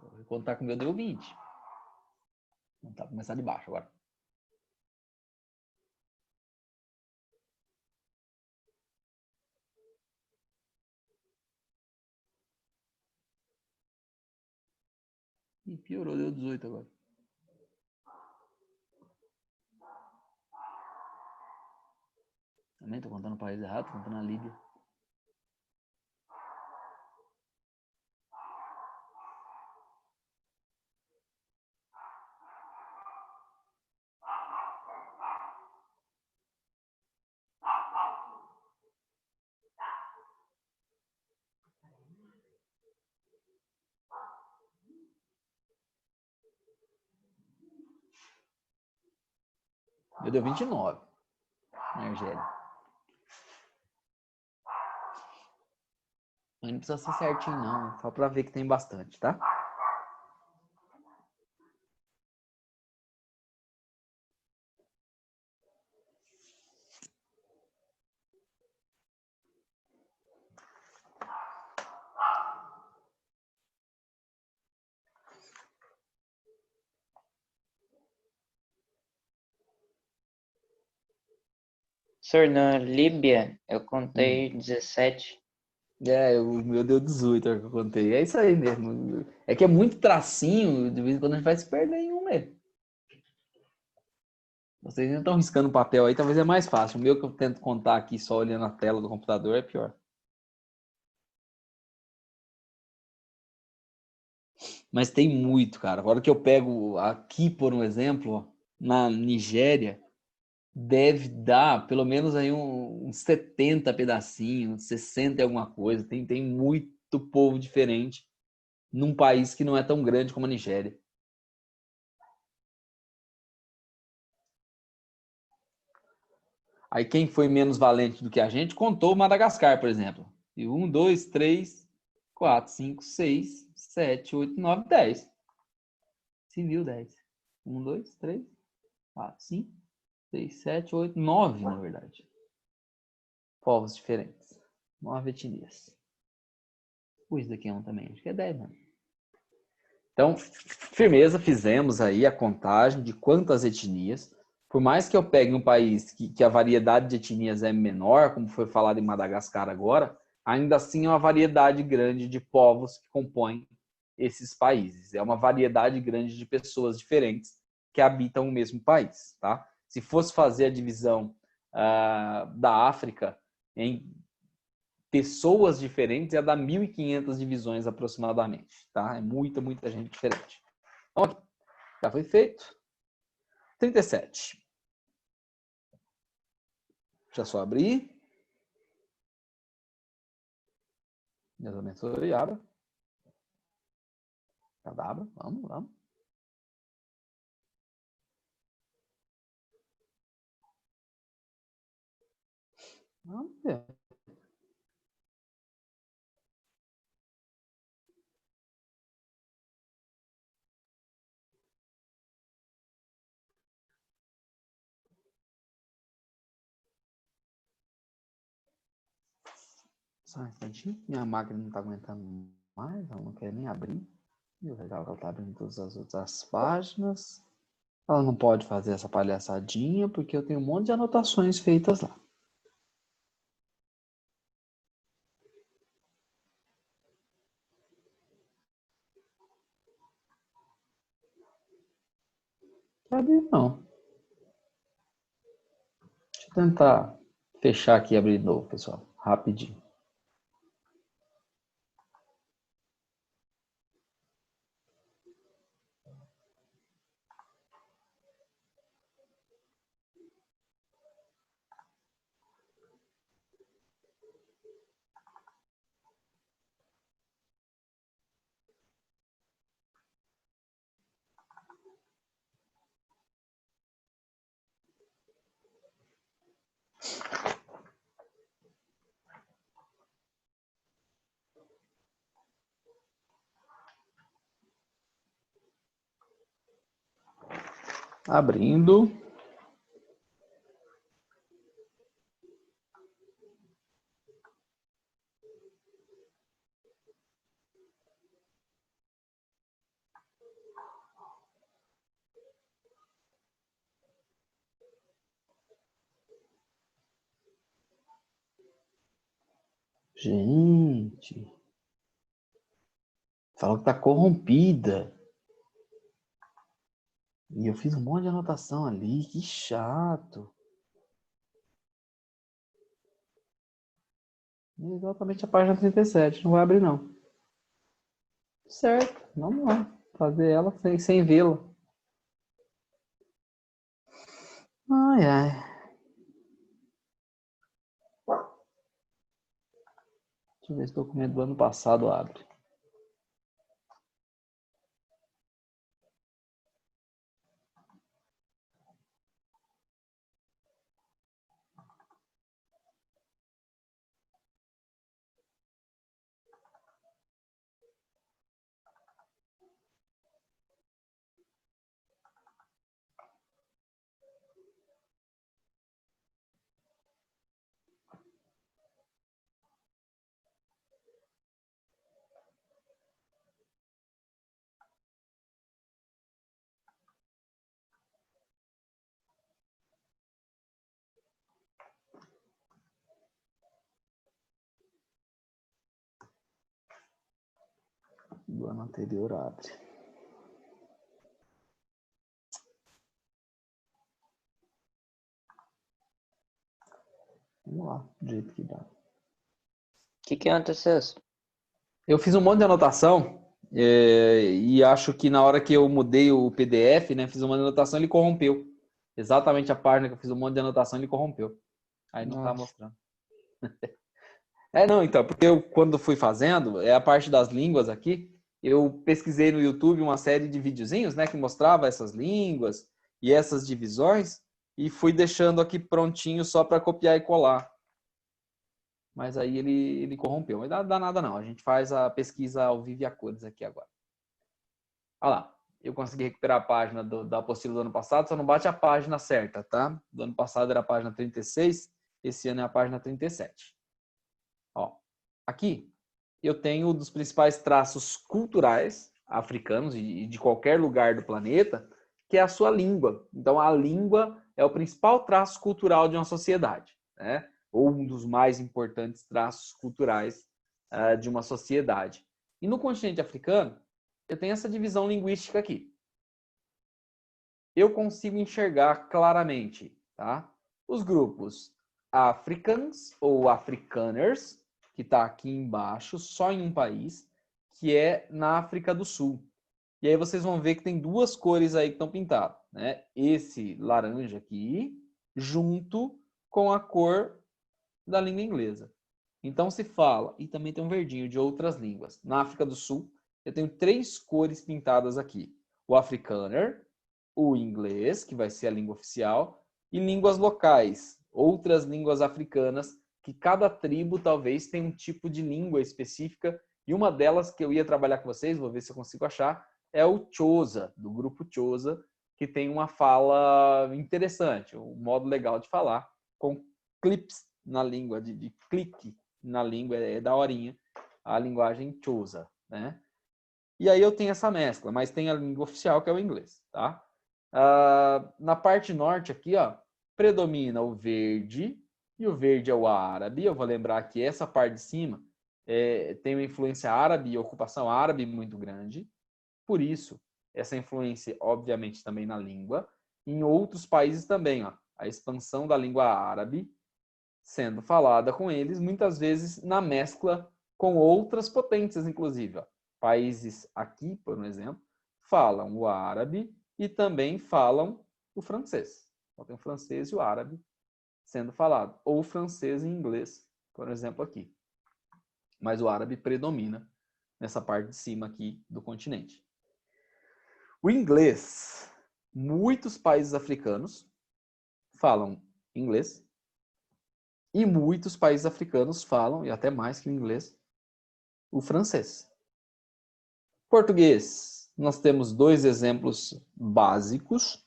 Vou contar com o meu deu 20. Vamos tá, começar de baixo agora. Ih, piorou, deu 18 agora. Também tô contando o país errado, tô contando a Líbia. Meu deu 29 na Argélia. Mas não precisa ser certinho, não. Só pra ver que tem bastante, tá? Professor, na Líbia eu contei 17. O meu deu 18, é o que eu contei. É isso aí mesmo. É que é muito tracinho, de vez em quando a gente vai se perder em um mesmo. Vocês ainda estão riscando o papel aí, talvez é mais fácil. O meu que eu tento contar aqui só olhando a tela do computador é pior. Mas tem muito, cara. Agora que eu pego aqui, por um exemplo, ó, na Nigéria, deve dar pelo menos aí uns 70 pedacinhos, 60 e alguma coisa. Tem muito povo diferente num país que não é tão grande como a Nigéria. Aí quem foi menos valente do que a gente contou Madagascar, por exemplo. E 1, 2, 3, 4, 5, 6, 7, 8, 9, 10. Se viu 10. 1, 2, 3, 4, 5, 6, 7, 8, 9, na verdade. Povos diferentes. 9 etnias. Isso daqui é um também. Acho que é 10, mano. Então, firmeza, fizemos aí a contagem de quantas etnias. Por mais que eu pegue um país que a variedade de etnias é menor, como foi falado em Madagascar agora, ainda assim é uma variedade grande de povos que compõem esses países. É uma variedade grande de pessoas diferentes que habitam o mesmo país. Tá? Se fosse fazer a divisão da África em pessoas diferentes, ia dar 1.500 divisões aproximadamente. Tá? É muita, muita gente diferente. Então, já foi feito. 37. Já só abrir. Deus abençoe, abra. Cadabra, vamos, vamos. Vamos ver. Só um instantinho. Minha máquina não está aguentando mais. Ela não quer nem abrir. E o legal é que ela está abrindo todas as outras páginas. Ela não pode fazer essa palhaçadinha porque eu tenho um monte de anotações feitas lá. Não abrir não. Deixa eu tentar fechar aqui e abrir de novo, pessoal. Rapidinho. Abrindo. Gente. Falou que tá corrompida. E eu fiz um monte de anotação ali. Que chato. Exatamente a página 37. Não vai abrir, não. Certo. Vamos lá. Fazer ela sem vê-la. Ai, ai. Deixa eu ver se o documento do ano passado abre. Do ano anterior abre. Vamos lá, do jeito que dá. O que aconteceu? Eu fiz um monte de anotação e acho que na hora que eu mudei o PDF, né, fiz uma anotação, ele corrompeu. Exatamente a página que eu fiz um monte de anotação, ele corrompeu. Aí não tá mostrando. Não, então, porque eu, quando fui fazendo, a parte das línguas aqui, eu pesquisei no YouTube uma série de videozinhos, né, que mostrava essas línguas e essas divisões, e fui deixando aqui prontinho só para copiar e colar. Mas aí ele corrompeu. Mas dá nada não, a gente faz a pesquisa ao vivo e a cores aqui agora. Olha lá, eu consegui recuperar a página da apostila do ano passado, só não bate a página certa, tá? Do ano passado era a página 36, esse ano é a página 37. Ó, aqui eu tenho um dos principais traços culturais africanos e de qualquer lugar do planeta, que é a sua língua. Então, a língua é o principal traço cultural de uma sociedade, né? Ou um dos mais importantes traços culturais de uma sociedade. E no continente africano, eu tenho essa divisão linguística aqui. Eu consigo enxergar claramente, tá? Os grupos Africans ou Afrikaners, que está aqui embaixo, só em um país, que é na África do Sul. E aí vocês vão ver que tem duas cores aí que estão pintadas, né? Esse laranja aqui, junto com a cor da língua inglesa. Então se fala, e também tem um verdinho de outras línguas. Na África do Sul, eu tenho três cores pintadas aqui. O Afrikaner, o inglês, que vai ser a língua oficial, e línguas locais, outras línguas africanas que cada tribo talvez tenha um tipo de língua específica, e uma delas que eu ia trabalhar com vocês, vou ver se eu consigo achar, é o Xhosa, do grupo Xhosa, que tem uma fala interessante, um modo legal de falar, com clips na língua, de clique na língua, é daorinha, a linguagem Xhosa, né? E aí eu tenho essa mescla, mas tem a língua oficial, que é o inglês, tá? Na parte norte aqui, ó, predomina o verde, e o verde é o árabe. Eu vou lembrar que essa parte de cima tem uma influência árabe e ocupação árabe muito grande. Por isso, essa influência, obviamente, também na língua. Em outros países também, ó, a expansão da língua árabe sendo falada com eles, muitas vezes na mescla com outras potências, inclusive. Ó. Países aqui, por exemplo, falam o árabe e também falam o francês. Então, tem o francês e o árabe sendo falado. Ou o francês e inglês, por exemplo, aqui. Mas o árabe predomina nessa parte de cima aqui do continente. O inglês, muitos países africanos falam inglês e muitos países africanos falam, e até mais que o inglês, o francês. Português, nós temos dois exemplos básicos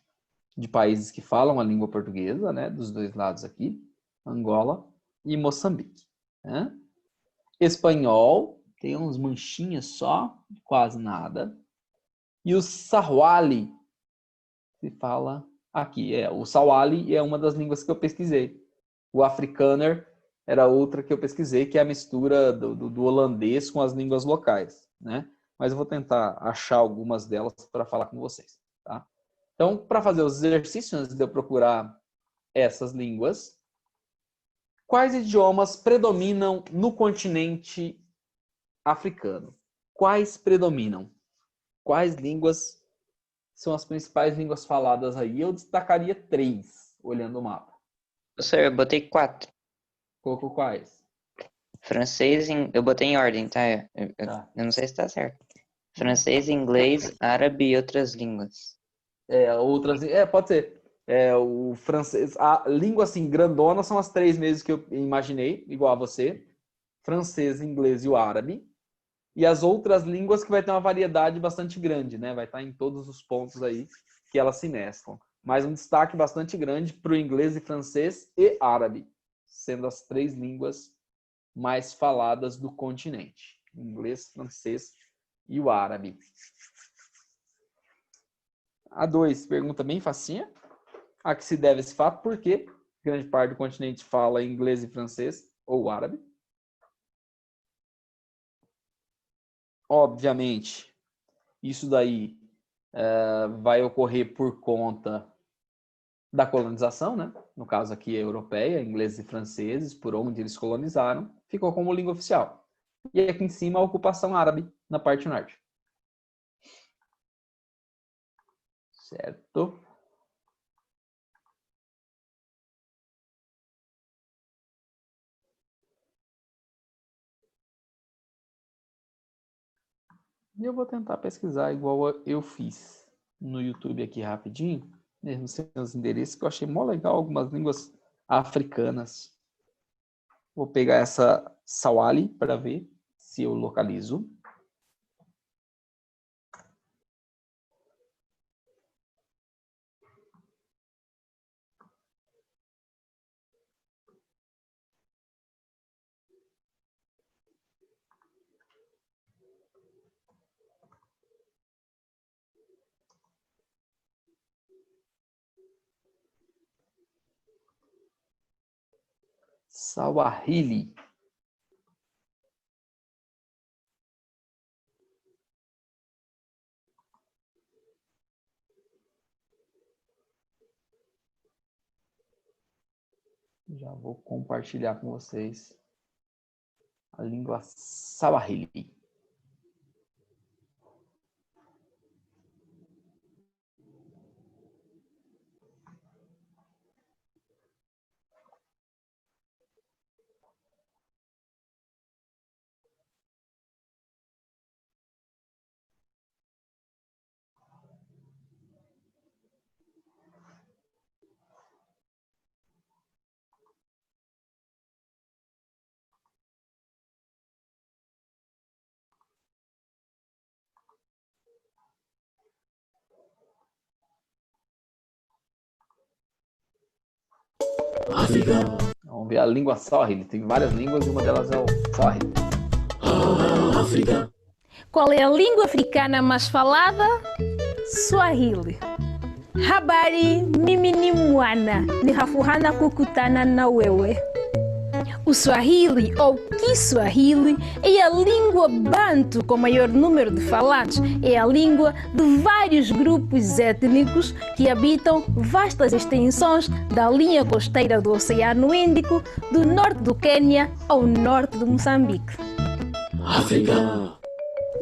de países que falam a língua portuguesa, né, dos dois lados aqui, Angola e Moçambique. Né? Espanhol, tem uns manchinhas só, quase nada. E o Swahili, se fala aqui. O Swahili é uma das línguas que eu pesquisei. O Afrikaner era outra que eu pesquisei, que é a mistura do holandês com as línguas locais, né? Mas eu vou tentar achar algumas delas para falar com vocês, tá? Então, para fazer os exercícios, antes de eu procurar essas línguas, quais idiomas predominam no continente africano? Quais predominam? Quais línguas são as principais línguas faladas aí? Eu destacaria 3, olhando o mapa. Professor, eu botei 4. Colocou quais? Francês, eu botei em ordem, tá? Tá. Eu não sei se tá certo. Francês, inglês, árabe e outras línguas. Outras. Pode ser. O francês. A língua assim, grandona são as 3 mesmo que eu imaginei, igual a você. Francês, inglês e o árabe. E as outras línguas que vai ter uma variedade bastante grande, né? Vai estar em todos os pontos aí que elas se mesclam. Mas um destaque bastante grande para o inglês e francês e árabe, sendo as 3 línguas mais faladas do continente. Inglês, francês e o árabe. A 2, pergunta bem facinha. A que se deve esse fato, porque grande parte do continente fala inglês e francês ou árabe. Obviamente, isso daí vai ocorrer por conta da colonização, né? No caso aqui é europeia, ingleses e franceses, por onde eles colonizaram, ficou como língua oficial. E aqui em cima a ocupação árabe na parte norte. Certo? E eu vou tentar pesquisar igual eu fiz no YouTube aqui rapidinho, mesmo sem os endereços, que eu achei mó legal algumas línguas africanas. Vou pegar essa Swahili para ver se eu localizo. Swahili. Já vou compartilhar com vocês a língua Swahili. África. Vamos ver a língua Swahili. Tem várias línguas e uma delas é o Swahili. África. Qual é a língua africana mais falada? Swahili. Habari, mimi ni mwana, nihafuhana kukutana na wewe. O Swahili, ou Kiswahili, é a língua banto com maior número de falantes. É a língua de vários grupos étnicos que habitam vastas extensões da linha costeira do Oceano Índico, do norte do Quênia ao norte de Moçambique. África.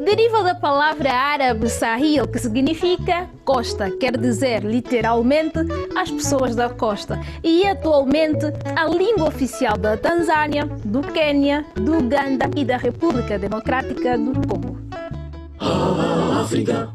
Deriva da palavra árabe Sahil, que significa costa, quer dizer literalmente as pessoas da costa, e é atualmente a língua oficial da Tanzânia, do Quênia, do Uganda e da República Democrática do Congo. África.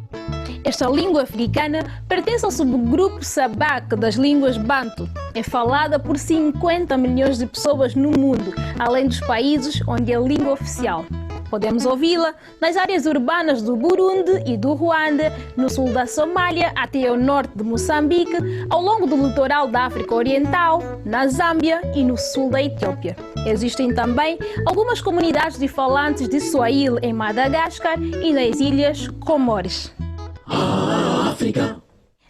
Esta língua africana pertence ao subgrupo Sabak das línguas Banto. É falada por 50 milhões de pessoas no mundo, além dos países onde é a língua oficial. Podemos ouvi-la nas áreas urbanas do Burundi e do Ruanda, no sul da Somália até ao norte de Moçambique, ao longo do litoral da África Oriental, na Zâmbia e no sul da Etiópia. Existem também algumas comunidades de falantes de Swahili em Madagascar e nas ilhas Comores. África.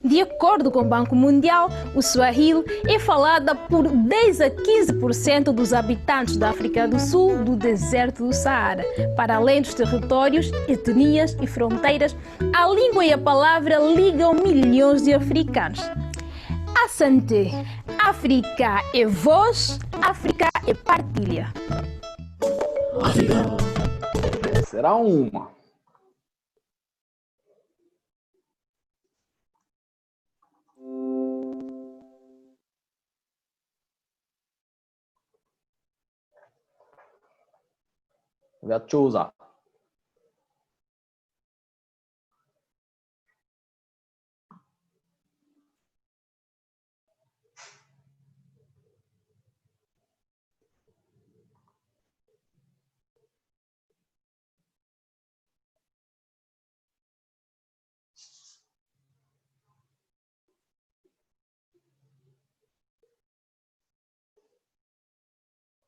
De acordo com o Banco Mundial, o Swahili é falada por 10 a 15% dos habitantes da África do Sul, do deserto do Saara. Para além dos territórios, etnias e fronteiras, a língua e a palavra ligam milhões de africanos. Asante, África é voz, África é partilha. África. Será uma. Deixa eu usar.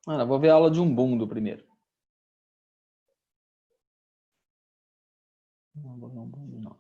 Mano, eu vou ver a aula de Ubuntu primeiro. Não vou ver Ubuntu, não.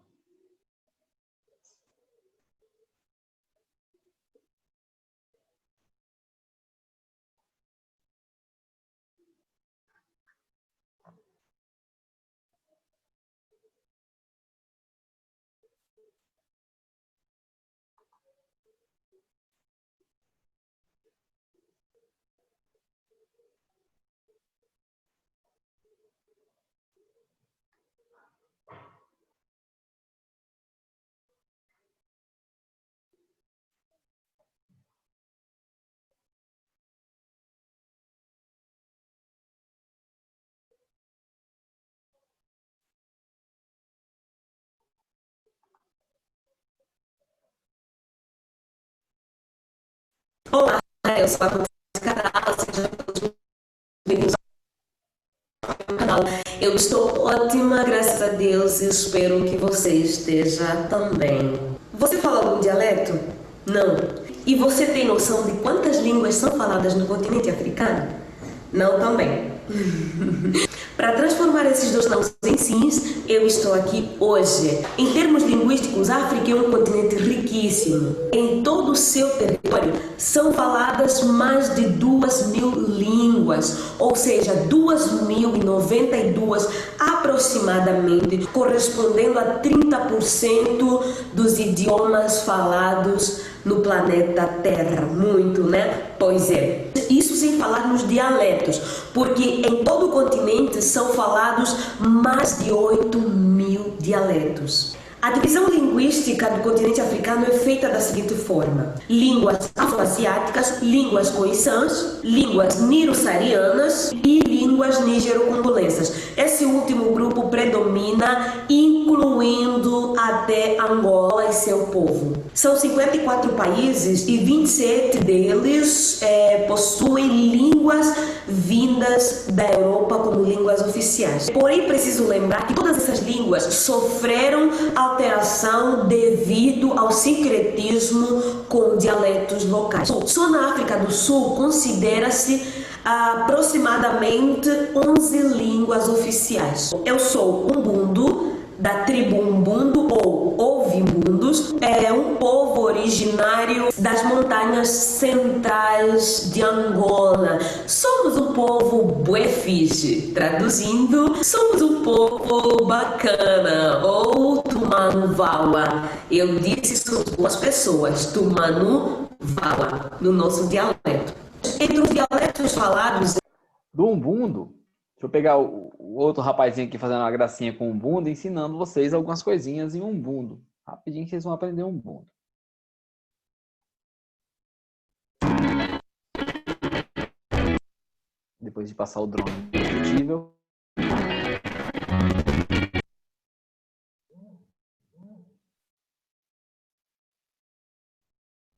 Olá, eu sou a Conta do canal, sejam todos bem-vindos ao canal. Eu estou ótima, graças a Deus, e espero que você esteja também. Você fala algum dialeto? Não. E você tem noção de quantas línguas são faladas no continente africano? Não também. Para transformar esses dois nãos em sims, eu estou aqui hoje. Em termos linguísticos, a África é um continente riquíssimo. Em todo o seu território são faladas mais de 2.000 línguas, ou seja, 2.092 aproximadamente, correspondendo a 30% dos idiomas falados no planeta Terra. Muito, né? Pois é. Isso sem falar nos dialetos, porque em todo o continente são falados mais de 8.000 dialetos. A divisão linguística do continente africano é feita da seguinte forma: línguas afroasiáticas, línguas khoisan, línguas nilo-saarianas e línguas línguas nigero-congolesas. Esse último grupo predomina, incluindo até Angola e seu povo. São 54 países e 27 deles possuem línguas vindas da Europa como línguas oficiais. Porém, preciso lembrar que todas essas línguas sofreram alteração devido ao sincretismo com dialetos locais. Só na África do Sul considera-se aproximadamente 11 línguas oficiais. Eu sou Umbundo, da tribo Umbundo ou Ouvimbundos, é um povo originário das montanhas centrais de Angola. Somos um povo bué-fixe, traduzindo, somos um povo bacana, ou Tumanu-Vawa. Eu disse somos duas pessoas, Tumanu-Vawa, no nosso dialeto. Entre os dialetos falados Do Umbundo, deixa eu pegar o outro rapazinho aqui fazendo uma gracinha com o Umbundo, ensinando vocês algumas coisinhas em Umbundo. Rapidinho que vocês vão aprender Umbundo. Depois de passar o drone no combustível.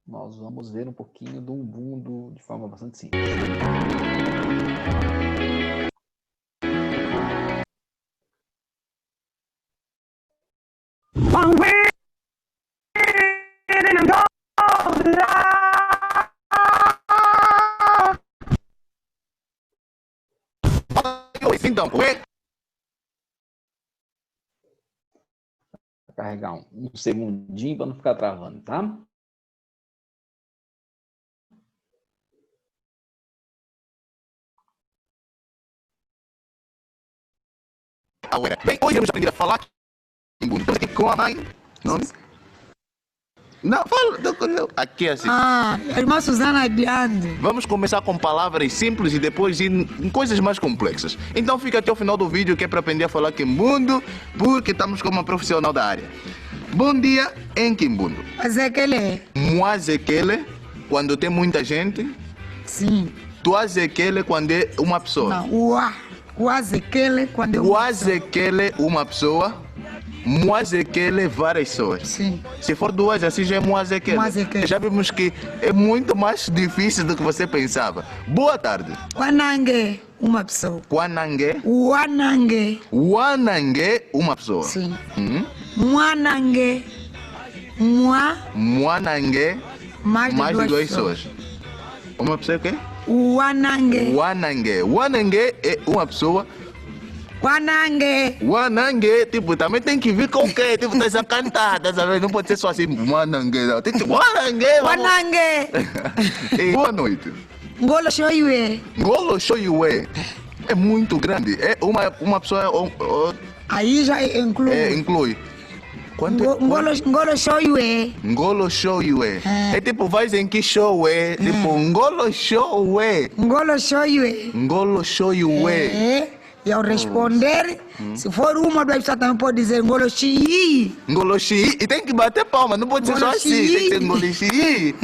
Nós vamos ver um pouquinho do Umbundo de forma bastante simples. Vou carregar um segundinho para não ficar travando, tá? Agora, bem, hoje vamos aprender a falar Umbundo. Estamos aqui com a mãe. Nome? Não, fala. Aqui é assim. Irmã Susana Adiante. Vamos começar com palavras simples e depois ir em coisas mais complexas. Então fica até o final do vídeo que é para aprender a falar Kimbundo, porque estamos com uma profissional da área. Bom dia em Kimbundo. Azekele. Muazekele, quando tem muita gente. Sim. Tuazekele, quando é uma pessoa. Não, Uazekele, quando é Uazekele, uma pessoa. Muazekele, várias pessoas. Sim. Se for duas, assim já é Muazekele. Muazekele. Já vimos que é muito mais difícil do que você pensava. Boa tarde. Wanange, uma pessoa. Wanange. Wanange. Wanange, uma pessoa. Sim. Mwanange. Mwanange, Mais mais de duas pessoas. pessoas. Uma pessoa o quê? Wanange. Wanange. Wanange é uma pessoa. Wanange. Wanange, tipo, também tem que vir com o quê? Tipo, tá a cantar, tá sabendo? Não pode ser só assim, Wanange, não. Tem que Wanange. Wanange. E boa noite. Ngolo shoyue. Ngolo Shoyue é muito grande. É uma pessoa. Aí já inclui. Inclui. Quanto? Ngolo shoyue. Ngolo Shoyue. É tipo, vais em que show é? Tipo, Ngolo Shoyue. Ngolo shoyue. Ngolo Shoyue. E ao responder, se for uma, duas pessoas também pode dizer Ngolo Xii. Ngolo Xii. E tem que bater palma, não pode ser só assim. Tem que ser Ngolo Xii.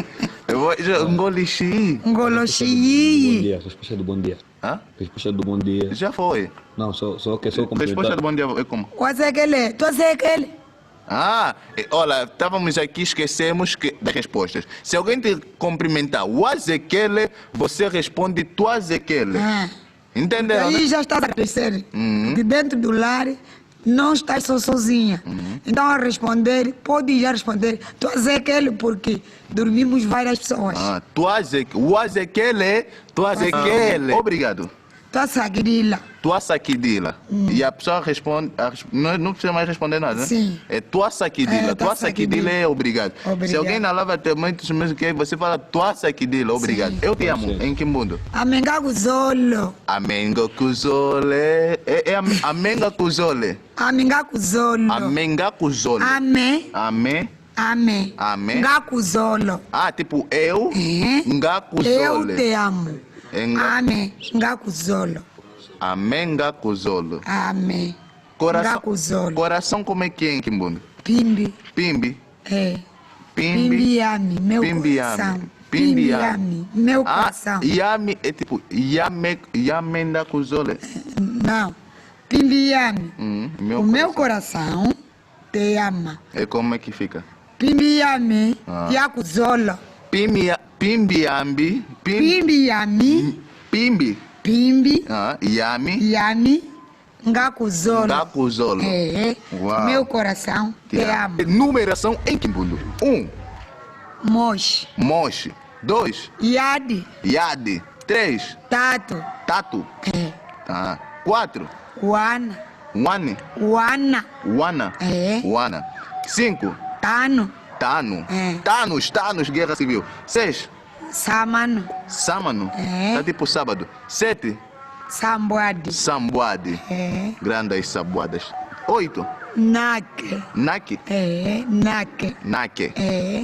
Ngolo Xii. Ngolo Bom Xii. dia, resposta do bom dia. Hã? Resposta do bom dia. Já foi. Não, só que só Resposta complementar. do bom dia é como? Wazekele. Tu azekele. Olha, estávamos aqui, esquecemos das respostas. Se alguém te cumprimentar, Wazekele, você responde Tuazekele. Entendeu? Aí já estás a crescer. De dentro do lar, não estás só sozinha. Então, a responder, pode já responder. Tu azekele, porque dormimos várias pessoas. Tuazekele, Tuazekele. Obrigado. Tu azagirila. Tuaçakidila. E a pessoa responde, não precisa mais responder nada, né? Sim. É Tuaçakidila. Tuaçakidila é obrigado. Se alguém na lava tem muitos mesmo que você fala Tuaçakidila, obrigado. Sim. Eu te amo. Em que mundo? Amenga kuzolo. Amenga kuzole. É amenga kuzole. Amenga kuzolo. Amenga kuzole. Ame. Ame. Ame. Ame. Ngakuzolo. Tipo eu. Ngakuzole. Eu te amo. Ame. Ngakuzolo. Amenga kuzolo. Ame. Coração. Ngakuzolo. Coração como é que é em Kimbundo? Pimbi. Pimbi. É. Pimbi. Pimbi ame. Meu Pimbi coração. ame. Pimbiame, meu Ah, coração. yami é tipo yamenda kuzole. Não, Pimbiame, Meu o meu coração te ama. É como é que fica? Pimbiame, Yakuzola. Pimbiambi. Pimbiame, Pimbi. Pimbi, Yami. Yami, Ngakuzolo. Ngakuzolo. Uau. Meu coração te ama. Numeração em Kimbundo. 1. Mosh, Moshi. 2. Yadi, Yadi. 3. Tato, Tatu. Tá. 4. Wana, Wane. Wana, Wana. Wana. 5. Tano, Tano. É. Tanos, guerra civil. 6. Samano, Samano. Tá tipo sábado. 7. Samboadi, Samboade. Grandes saboadas. 8. Nake, Nake. Nake, Nake.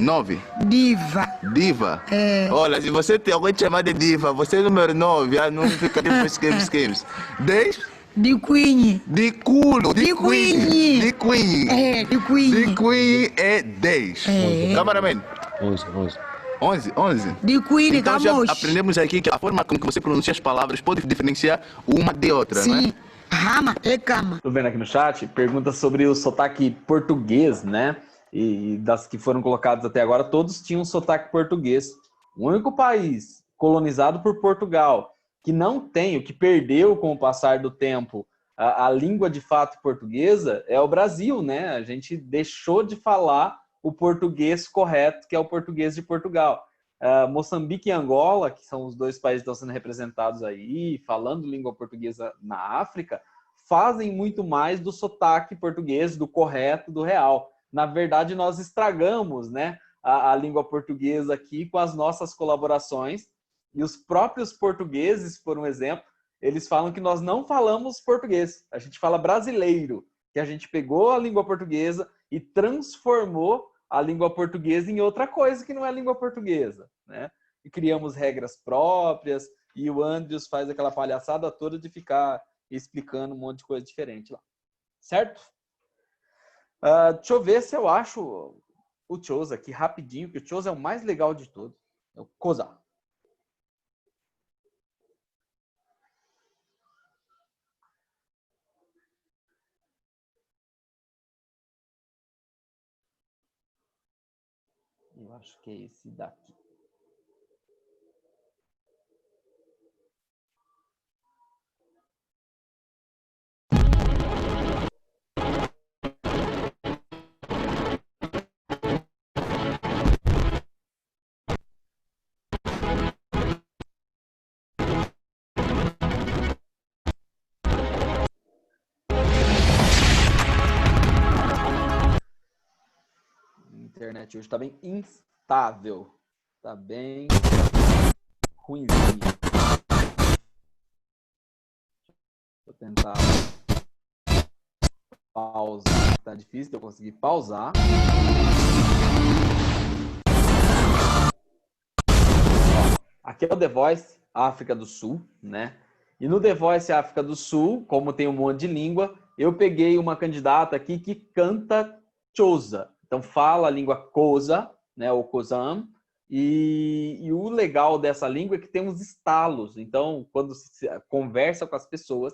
9. Diva, Diva. Olha, se você tem alguém te chamar de diva, você é número 9, não fica tipo esquemas. 10. de Queen, De culo, de De queen. Queen. De queen. de Queen, De queen é 10. Cameraman. 11. de Queen, Então já Camosh. aprendemos aqui que a forma como que você pronuncia as palavras pode diferenciar uma de outra, não é? Sim, Rama e Cama. Tô vendo aqui no chat, pergunta sobre o sotaque português, né? E das que foram colocadas até agora, todos tinham sotaque português. O único país colonizado por Portugal que não tem, o que perdeu com o passar do tempo, a língua de fato portuguesa é o Brasil, né? A gente deixou de falar o português correto, que é o português de Portugal. Moçambique e Angola, que são os dois países que estão sendo representados aí, falando língua portuguesa na África, fazem muito mais do sotaque português, do correto, do real. Na verdade, nós estragamos, né, a língua portuguesa aqui com as nossas colaborações, e os próprios portugueses, por um exemplo, eles falam que nós não falamos português, a gente fala brasileiro, que a gente pegou a língua portuguesa e transformou a língua portuguesa em outra coisa que não é língua portuguesa, né? E criamos regras próprias, e o Andrews faz aquela palhaçada toda de ficar explicando um monte de coisa diferente lá. Certo? Deixa eu ver se eu acho o Chose aqui rapidinho, que o Chose é o mais legal de todos. É o Koza. Eu acho que é esse daqui. A internet hoje está bem instável. Está bem ruimzinho. Vou tentar pausar. Tá difícil de eu conseguir pausar. Aqui é o The Voice África do Sul, né? E no The Voice África do Sul, como tem um monte de língua, eu peguei uma candidata aqui que canta Xhosa. Então fala a língua Xhosa, né, ou Xhosa, e o legal dessa língua é que tem uns estalos. Então, quando se conversa com as pessoas,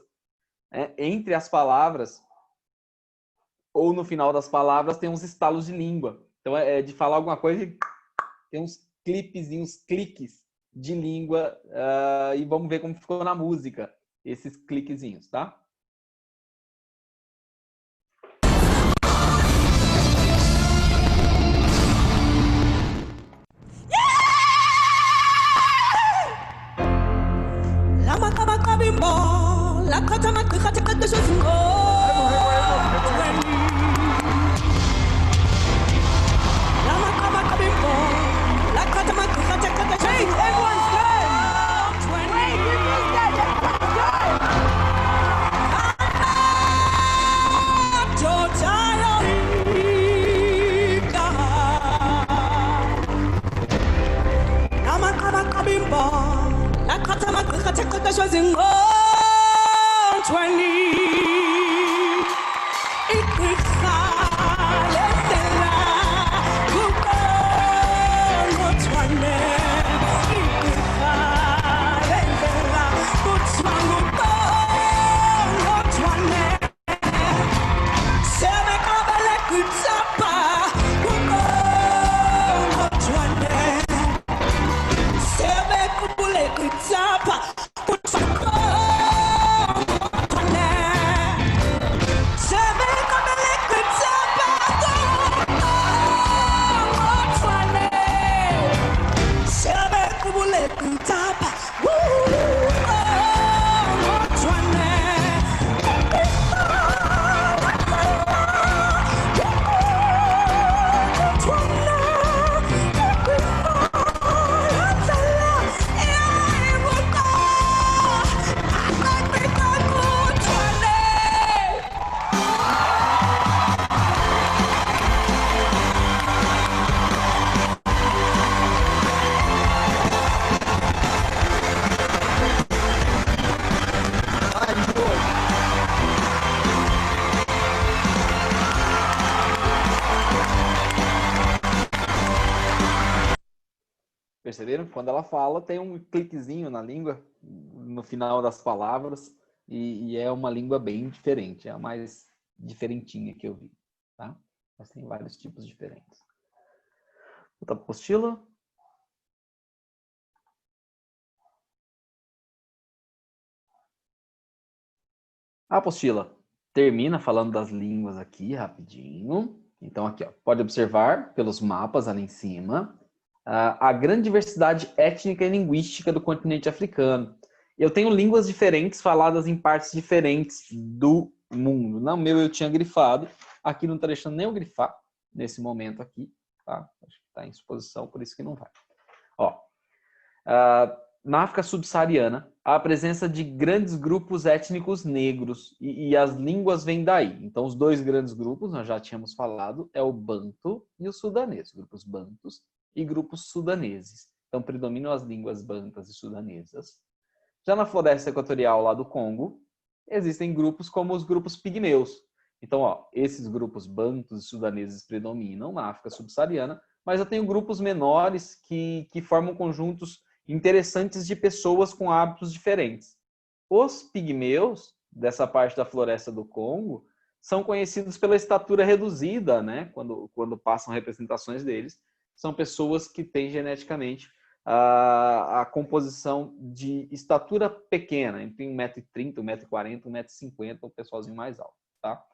entre as palavras, ou no final das palavras, tem uns estalos de língua. Então, é de falar alguma coisa e tem uns clipezinhos, cliques de língua, e vamos ver como ficou na música, esses cliquezinhos, tá? perceberam que quando ela fala, tem um cliquezinho na língua, no final das palavras, e é uma língua bem diferente, é a mais diferentinha que eu vi, tá? Mas tem vários tipos diferentes. Outra apostila. A apostila termina falando das línguas aqui, rapidinho. Então, aqui, ó, pode observar pelos mapas ali em cima a grande diversidade étnica e linguística do continente africano. Eu tenho línguas diferentes faladas em partes diferentes do mundo. No meu eu tinha grifado, aqui não está deixando nem eu grifar nesse momento aqui, tá? Acho que está em exposição, por isso que não vai. Ó, na África subsaariana, há a presença de grandes grupos étnicos negros e as línguas vêm daí. Então, os dois grandes grupos, nós já tínhamos falado, é o banto e o sudanês, grupos bantus e grupos sudaneses. Então, predominam as línguas bantas e sudanesas. Já na floresta equatorial lá do Congo, existem grupos como os grupos pigmeus. Então, ó, esses grupos bantus e sudaneses predominam na África subsaariana, mas eu tenho grupos menores que formam conjuntos interessantes de pessoas com hábitos diferentes. Os pigmeus, dessa parte da floresta do Congo, são conhecidos pela estatura reduzida, né? Quando passam representações deles, são pessoas que têm geneticamente a composição de estatura pequena, entre 1,30 m, 1,40 m, 1,50 m, o pessoalzinho mais alto, tá?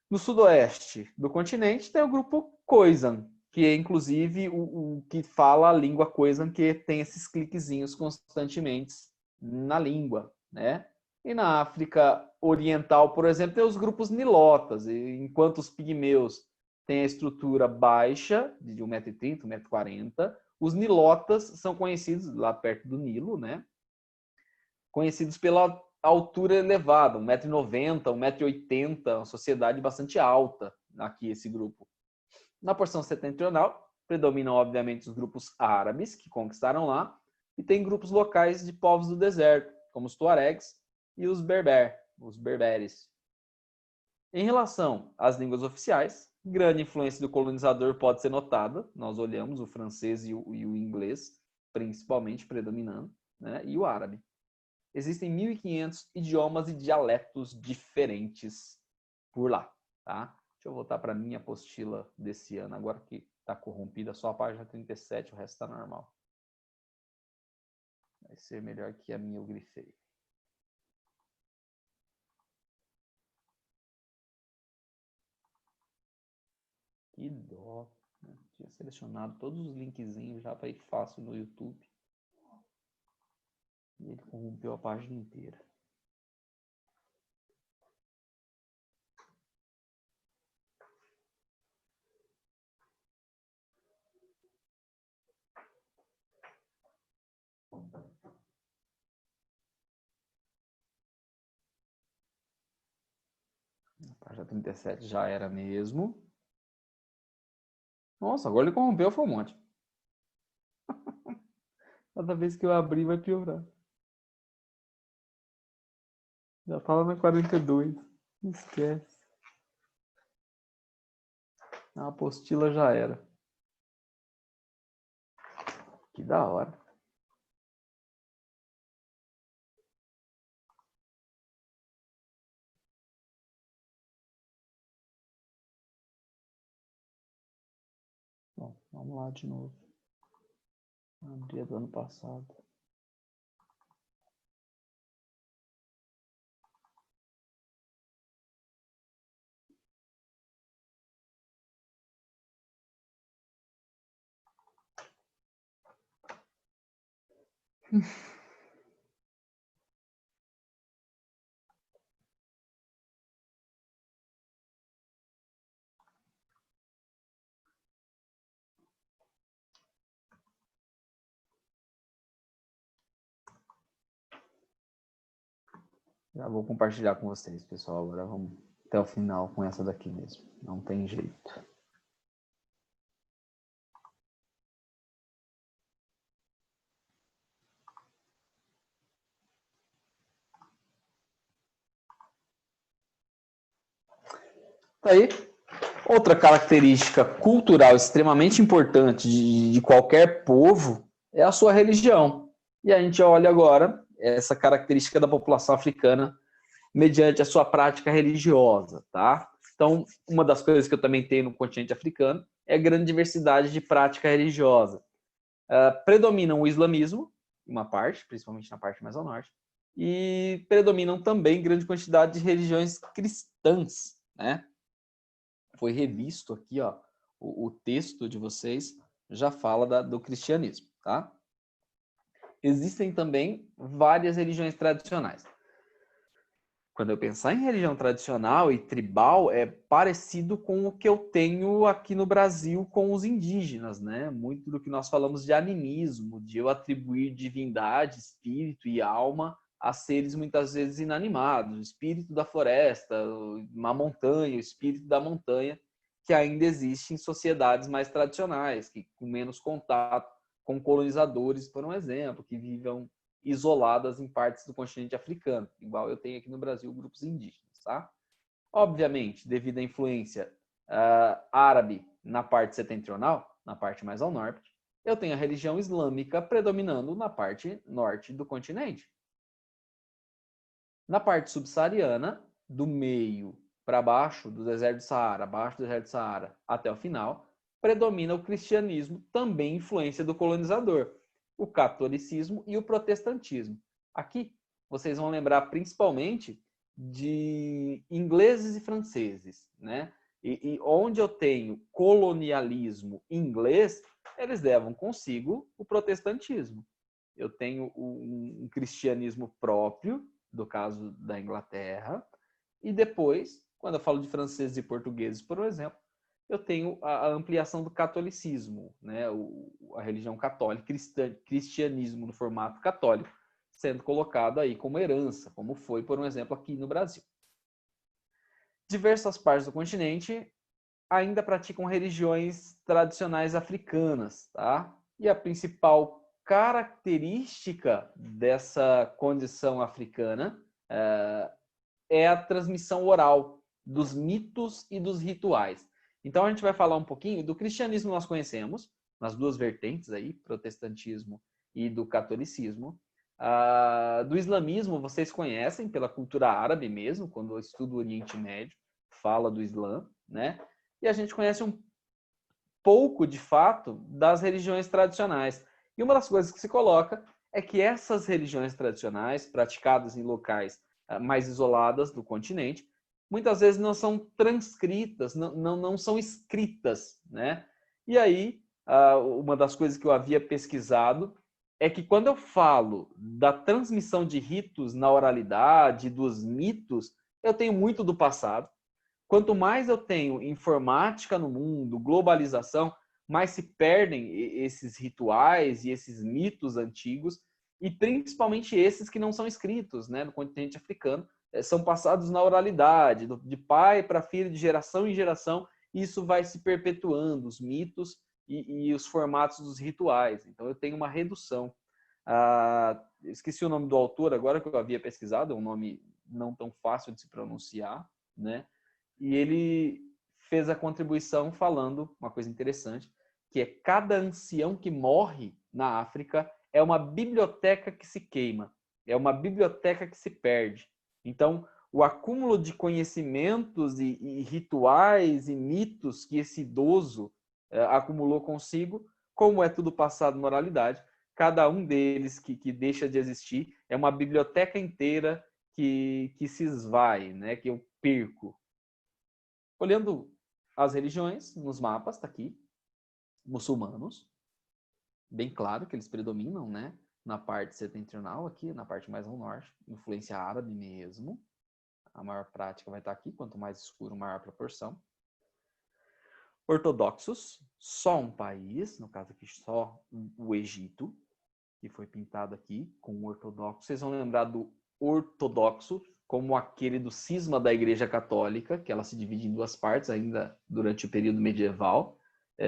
No sudoeste do continente tem o grupo Khoisan, que é inclusive o que fala a língua Khoisan, que tem esses cliquezinhos constantemente na língua, né? E na África Oriental, por exemplo, tem os grupos nilotas, enquanto os pigmeus têm a estrutura baixa, de 1,30 m, 1,40 m, os nilotas são conhecidos, lá perto do Nilo, né? Conhecidos pela altura elevada, 1,90 m, 1,80 m, uma sociedade bastante alta aqui, esse grupo. Na porção setentrional, predominam, obviamente, os grupos árabes, que conquistaram lá, e tem grupos locais de povos do deserto, como os tuaregs e os berberes. Em relação às línguas oficiais, grande influência do colonizador pode ser notada. Nós olhamos o francês e o inglês, principalmente predominando, né? E o árabe. Existem 1.500 idiomas e dialetos diferentes por lá, tá? Deixa eu voltar para a minha apostila desse ano, agora que está corrompida, só a página 37, o resto está normal. Vai ser melhor que a minha eu grifei. Que dó. Tinha selecionado todos os linkzinhos já para ir fácil no YouTube. E ele corrompeu a página inteira. A página 37 já era mesmo. Nossa, agora ele corrompeu, foi um monte. Cada vez que eu abrir vai piorar. Já tá lá na 42. Esquece. A apostila já era. Que da hora. Bom, vamos lá de novo. Abri a do ano passado. Já vou compartilhar com vocês, pessoal. Agora vamos até o final com essa daqui mesmo. Não tem jeito. Tá aí. Outra característica cultural extremamente importante de qualquer povo é a sua religião. E a gente olha agora essa característica da população africana mediante a sua prática religiosa, tá? Então, uma das coisas que eu também tenho no continente africano é a grande diversidade de prática religiosa. Predominam o islamismo, uma parte, principalmente na parte mais ao norte, e predominam também grande quantidade de religiões cristãs, né? Foi revisto aqui, ó, o texto de vocês já fala do cristianismo, tá? Existem também várias religiões tradicionais. Quando eu pensar em religião tradicional e tribal, é parecido com o que eu tenho aqui no Brasil com os indígenas, né? Muito do que nós falamos de animismo, de eu atribuir divindade, espírito e alma a seres muitas vezes inanimados, o espírito da floresta, uma montanha, o espírito da montanha, que ainda existe em sociedades mais tradicionais, que com menos contato com colonizadores, por um exemplo, que vivam isoladas em partes do continente africano, igual eu tenho aqui no Brasil grupos indígenas, tá? Obviamente, devido à influência árabe na parte setentrional, na parte mais ao norte, eu tenho a religião islâmica predominando na parte norte do continente. Na parte subsaariana, do meio para baixo do deserto do Saara, abaixo do deserto do Saara, até o final, predomina o cristianismo, também influência do colonizador, o catolicismo e o protestantismo. Aqui, vocês vão lembrar principalmente de ingleses e franceses, né? E onde eu tenho colonialismo inglês, eles levam consigo o protestantismo. Eu tenho um cristianismo próprio, do caso da Inglaterra, e depois, quando eu falo de franceses e portugueses, por exemplo, eu tenho a ampliação do catolicismo, né? A religião católica, cristianismo no formato católico, sendo colocado aí como herança, como foi, por um exemplo, aqui no Brasil. Diversas partes do continente ainda praticam religiões tradicionais africanas, tá? E a principal característica dessa condição africana é a transmissão oral dos mitos e dos rituais. Então, a gente vai falar um pouquinho do cristianismo, nós conhecemos, nas duas vertentes aí, protestantismo e do catolicismo. Do islamismo, vocês conhecem pela cultura árabe mesmo, quando eu estudo o Oriente Médio, fala do Islã, né? E a gente conhece um pouco, de fato, das religiões tradicionais. E uma das coisas que se coloca é que essas religiões tradicionais, praticadas em locais mais isoladas do continente, muitas vezes não são transcritas, não são escritas, né? E aí, uma das coisas que eu havia pesquisado é que quando eu falo da transmissão de ritos na oralidade, dos mitos, eu tenho muito do passado. Quanto mais eu tenho informática no mundo, globalização, mais se perdem esses rituais e esses mitos antigos, e principalmente esses que não são escritos, né, no continente africano, são passados na oralidade, de pai para filho, de geração em geração, e isso vai se perpetuando, os mitos e os formatos dos rituais. Então, eu tenho uma redução. Esqueci o nome do autor agora, que eu havia pesquisado, é um nome não tão fácil de se pronunciar, né? E ele fez a contribuição falando uma coisa interessante, que é cada ancião que morre na África é uma biblioteca que se queima, é uma biblioteca que se perde. Então, o acúmulo de conhecimentos e rituais e mitos que esse idoso acumulou consigo, como é tudo passado na oralidade, cada um deles que deixa de existir é uma biblioteca inteira que se esvai, né? Que eu perco. Olhando as religiões nos mapas, está aqui, muçulmanos, bem claro que eles predominam, né? Na parte setentrional aqui, na parte mais ao norte, influência árabe mesmo. A maior prática vai estar aqui, quanto mais escuro, maior a proporção. Ortodoxos, só um país, no caso aqui só o Egito, que foi pintado aqui com o ortodoxo. Vocês vão lembrar do ortodoxo como aquele do cisma da Igreja Católica, que ela se divide em duas partes ainda durante o período medieval.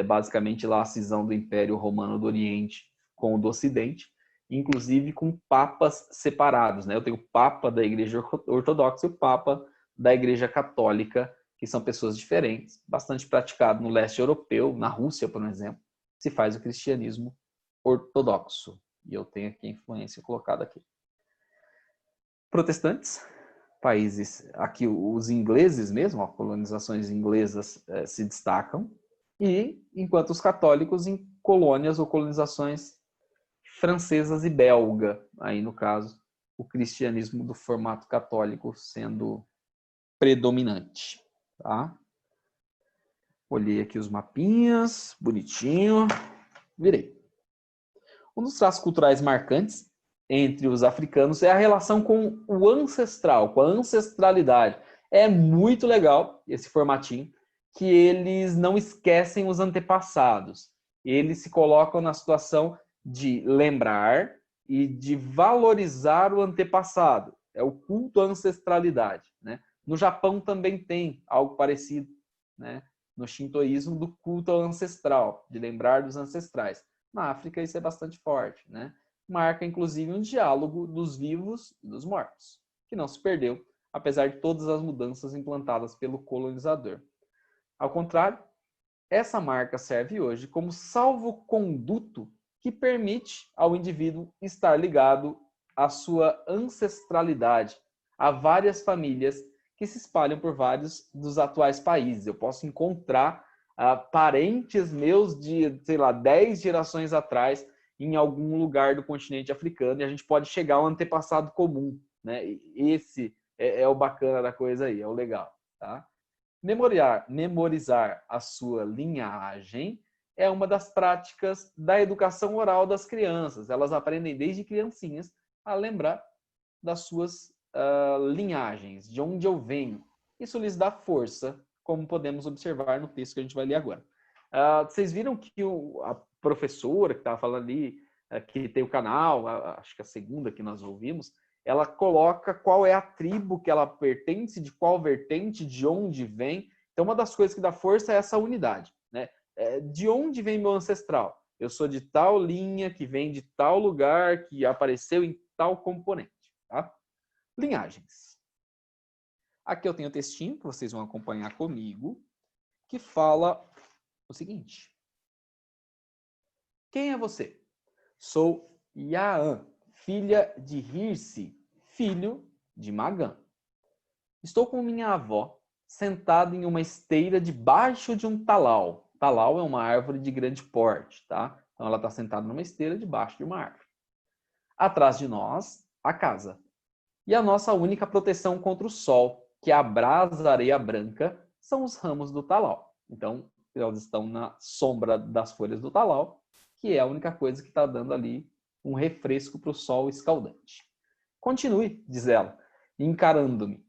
Basicamente lá a cisão do Império Romano do Oriente com o do Ocidente, inclusive com papas separados, né? Eu tenho o Papa da Igreja Ortodoxa e o Papa da Igreja Católica, que são pessoas diferentes, bastante praticado no leste europeu, na Rússia, por exemplo, se faz o cristianismo ortodoxo. E eu tenho aqui a influência colocada aqui. Protestantes, países, aqui os ingleses mesmo, ó, colonizações inglesas se destacam, e enquanto os católicos em colônias ou colonizações francesas e belga, aí no caso, o cristianismo do formato católico sendo predominante, tá? Olhei aqui os mapinhas, bonitinho, virei. Um dos traços culturais marcantes entre os africanos é a relação com o ancestral, com a ancestralidade. É muito legal esse formatinho, que eles não esquecem os antepassados. Eles se colocam na situação de lembrar e de valorizar o antepassado. É o culto à ancestralidade, né? No Japão também tem algo parecido, né? No shintoísmo, do culto ao ancestral, de lembrar dos ancestrais. Na África isso é bastante forte, né? Marca inclusive um diálogo dos vivos e dos mortos, que não se perdeu, apesar de todas as mudanças implantadas pelo colonizador. Ao contrário, essa marca serve hoje como salvo-conduto que permite ao indivíduo estar ligado à sua ancestralidade, a várias famílias que se espalham por vários dos atuais países. Eu posso encontrar parentes meus de, sei lá, 10 gerações atrás em algum lugar do continente africano, e a gente pode chegar a um antepassado comum, né? Esse é o bacana da coisa aí, é o legal, tá? Memorizar a sua linhagem é uma das práticas da educação oral das crianças. Elas aprendem desde criancinhas a lembrar das suas linhagens, de onde eu venho. Isso lhes dá força, como podemos observar no texto que a gente vai ler agora. Vocês viram que a professora que estava falando ali, que tem o canal, acho que a segunda que nós ouvimos, ela coloca qual é a tribo que ela pertence, de qual vertente, de onde vem. Então, uma das coisas que dá força é essa unidade, né? De onde vem meu ancestral? Eu sou de tal linha, que vem de tal lugar, que apareceu em tal componente, tá? Linhagens. Aqui eu tenho o textinho que vocês vão acompanhar comigo, que fala o seguinte. Quem é você? Sou Yaan, filha de Hirsi, filho de Magã. Estou com minha avó sentada em uma esteira debaixo de um talau. Talau é uma árvore de grande porte, tá? Então ela está sentada numa esteira debaixo de uma árvore. Atrás de nós, a casa. E a nossa única proteção contra o sol, que abrasa a areia branca, são os ramos do talau. Então, elas estão na sombra das folhas do talau, que é a única coisa que está dando ali um refresco para o sol escaldante. Continue, diz ela, encarando-me.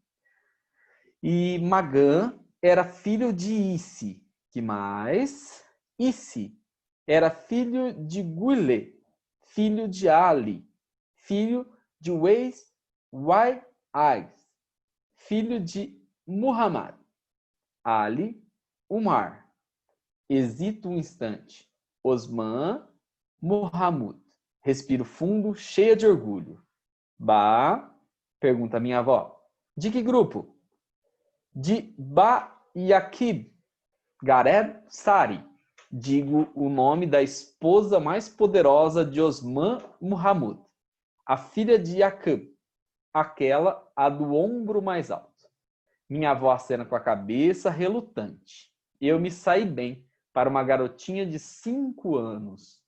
E Magã era filho de Isi, que mais? Isi era filho de Guilé, filho de Ali, filho de Wai-Ais, filho de Muhammad. Ali, Umar. Hesito um instante. Osman, Muhammad. Respiro fundo, cheia de orgulho. Ba, pergunta minha avó. De que grupo? De Ba Yaqub Gareb Sari. Digo o nome da esposa mais poderosa de Osman Muhammad, a filha de Yaqub, aquela a do ombro mais alto. Minha avó acena com a cabeça, relutante. Eu me saí bem para uma garotinha de 5 anos.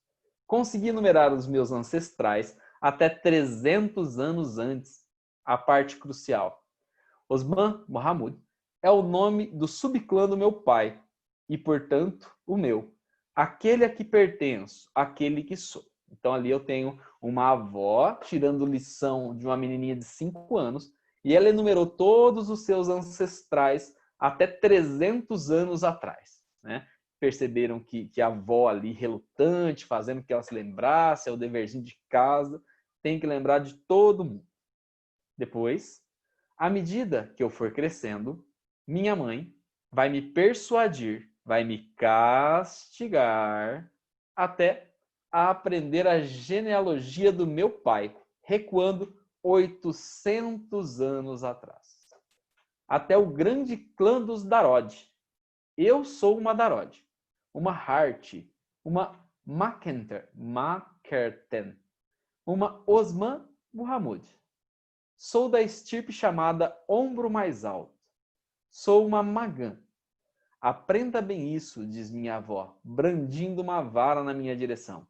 Consegui numerar os meus ancestrais até 300 anos antes. A parte crucial. Osman Muhammad é o nome do subclã do meu pai e, portanto, o meu. Aquele a que pertenço, aquele que sou. Então, ali eu tenho uma avó tirando lição de uma menininha de 5 anos e ela enumerou todos os seus ancestrais até 300 anos atrás, né? Perceberam que a avó ali relutante, fazendo que ela se lembrasse, é o deverzinho de casa, tem que lembrar de todo mundo. Depois, à medida que eu for crescendo, minha mãe vai me persuadir, vai me castigar até a aprender a genealogia do meu pai, recuando 800 anos atrás. Até o grande clã dos Darod. Eu sou uma Darod, uma Hart, uma Macenter, Neferkerten, uma Osman Muhammad. Sou da estirpe chamada Ombro Mais Alto. Sou uma Magã. Aprenda bem isso, diz minha avó, brandindo uma vara na minha direção.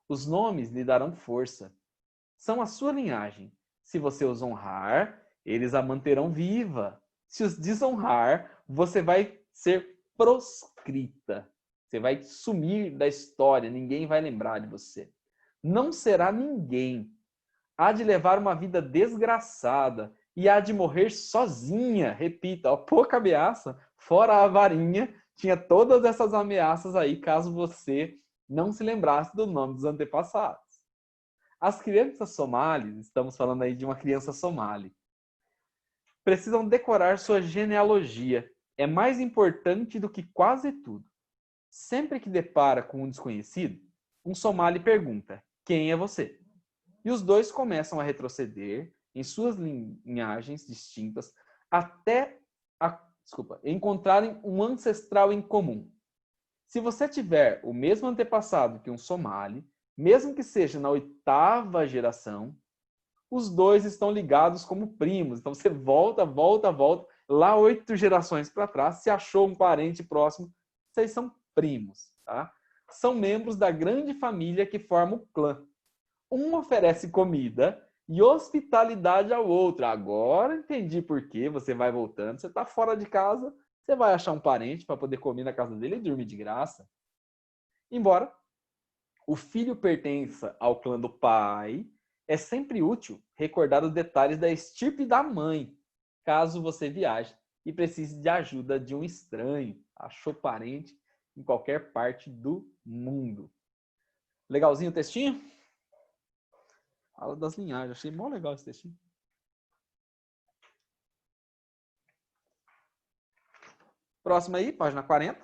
Os nomes lhe darão força. São a sua linhagem. Se você os honrar, eles a manterão viva. Se os desonrar, você vai ser proscrita. Você vai sumir da história, ninguém vai lembrar de você. Não será ninguém. Há de levar uma vida desgraçada e há de morrer sozinha. Repita, ó, pouca ameaça, fora a varinha, tinha todas essas ameaças aí, caso você não se lembrasse do nome dos antepassados. As crianças somalis, estamos falando aí de uma criança somali, precisam decorar sua genealogia. É mais importante do que quase tudo. Sempre que depara com um desconhecido, um somali pergunta, quem é você? E os dois começam a retroceder em suas linhagens distintas até encontrarem um ancestral em comum. Se você tiver o mesmo antepassado que um somali, mesmo que seja na 8ª geração, os dois estão ligados como primos. Então você volta, lá 8 gerações para trás, se achou um parente próximo, vocês são primos, tá? São membros da grande família que forma o clã. Um oferece comida e hospitalidade ao outro. Agora entendi por que você vai voltando. Você está fora de casa, você vai achar um parente para poder comer na casa dele e dormir de graça. Embora o filho pertença ao clã do pai, é sempre útil recordar os detalhes da estirpe da mãe, caso você viaje e precise de ajuda de um estranho. Achou parente em qualquer parte do mundo. Legalzinho o textinho? Fala das linhagens. Achei mó legal esse textinho. Próximo aí, página 40.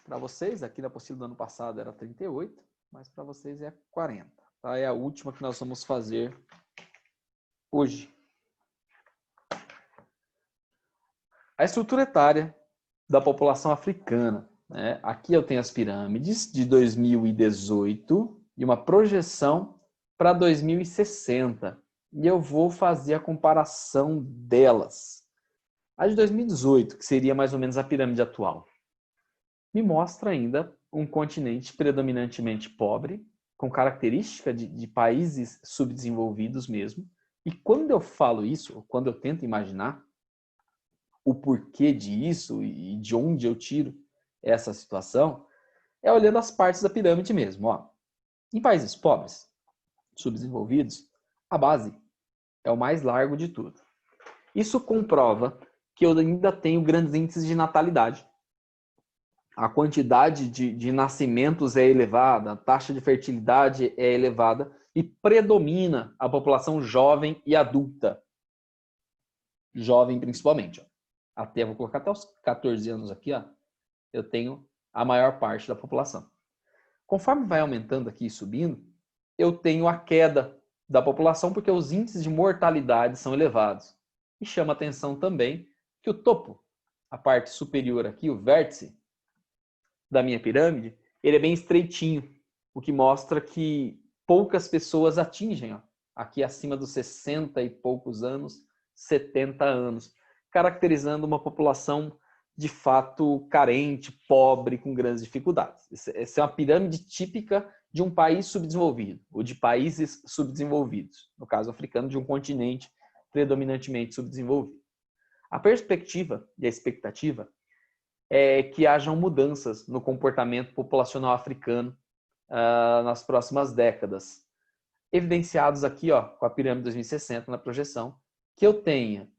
Para vocês, aqui na apostila do ano passado era 38, mas para vocês é 40. Tá? É a última que nós vamos fazer hoje. A estrutura etária da população africana. Né? Aqui eu tenho as pirâmides de 2018 e uma projeção para 2060. E eu vou fazer a comparação delas. A de 2018, que seria mais ou menos a pirâmide atual, me mostra ainda um continente predominantemente pobre, com característica de países subdesenvolvidos mesmo. E quando eu falo isso, ou quando eu tento imaginar o porquê disso e de onde eu tiro essa situação, é olhando as partes da pirâmide mesmo. Ó. Em países pobres, subdesenvolvidos, a base é o mais largo de tudo. Isso comprova que eu ainda tenho grandes índices de natalidade. A quantidade de nascimentos é elevada, a taxa de fertilidade é elevada e predomina a população jovem e adulta. Jovem principalmente. Ó. Até, vou colocar até os 14 anos aqui, ó, eu tenho a maior parte da população. Conforme vai aumentando aqui e subindo, eu tenho a queda da população porque os índices de mortalidade são elevados. E chama atenção também que o topo, a parte superior aqui, o vértice da minha pirâmide, ele é bem estreitinho, o que mostra que poucas pessoas atingem, ó, aqui acima dos 60 e poucos anos, 70 anos, caracterizando uma população de fato carente, pobre, com grandes dificuldades. Essa é uma pirâmide típica de um país subdesenvolvido, ou de países subdesenvolvidos, no caso africano, de um continente predominantemente subdesenvolvido. A perspectiva e a expectativa é que hajam mudanças no comportamento populacional africano nas próximas décadas. Evidenciados aqui, ó, com a pirâmide 2060 na projeção, que eu tenha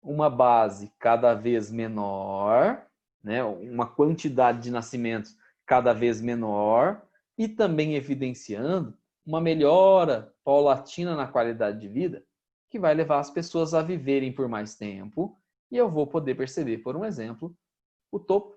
uma base cada vez menor, né, uma quantidade de nascimentos cada vez menor, e também evidenciando uma melhora paulatina na qualidade de vida, que vai levar as pessoas a viverem por mais tempo, e eu vou poder perceber, por um exemplo, o topo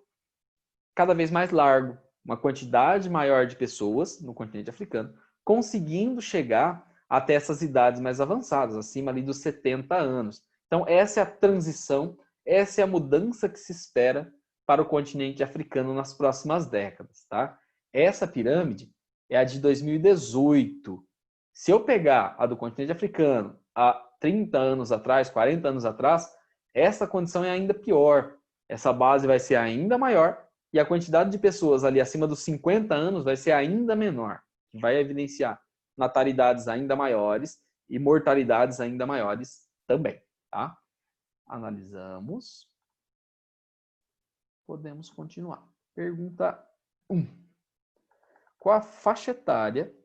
cada vez mais largo, uma quantidade maior de pessoas no continente africano, conseguindo chegar até essas idades mais avançadas, acima ali dos 70 anos. Então, essa é a transição, essa é a mudança que se espera para o continente africano nas próximas décadas. Tá? Essa pirâmide é a de 2018. Se eu pegar a do continente africano há 30 anos atrás, 40 anos atrás, essa condição é ainda pior. Essa base vai ser ainda maior e a quantidade de pessoas ali acima dos 50 anos vai ser ainda menor, que vai evidenciar natalidades ainda maiores e mortalidades ainda maiores também, tá? Analisamos. Podemos continuar. Pergunta 1. Qual a faixa etária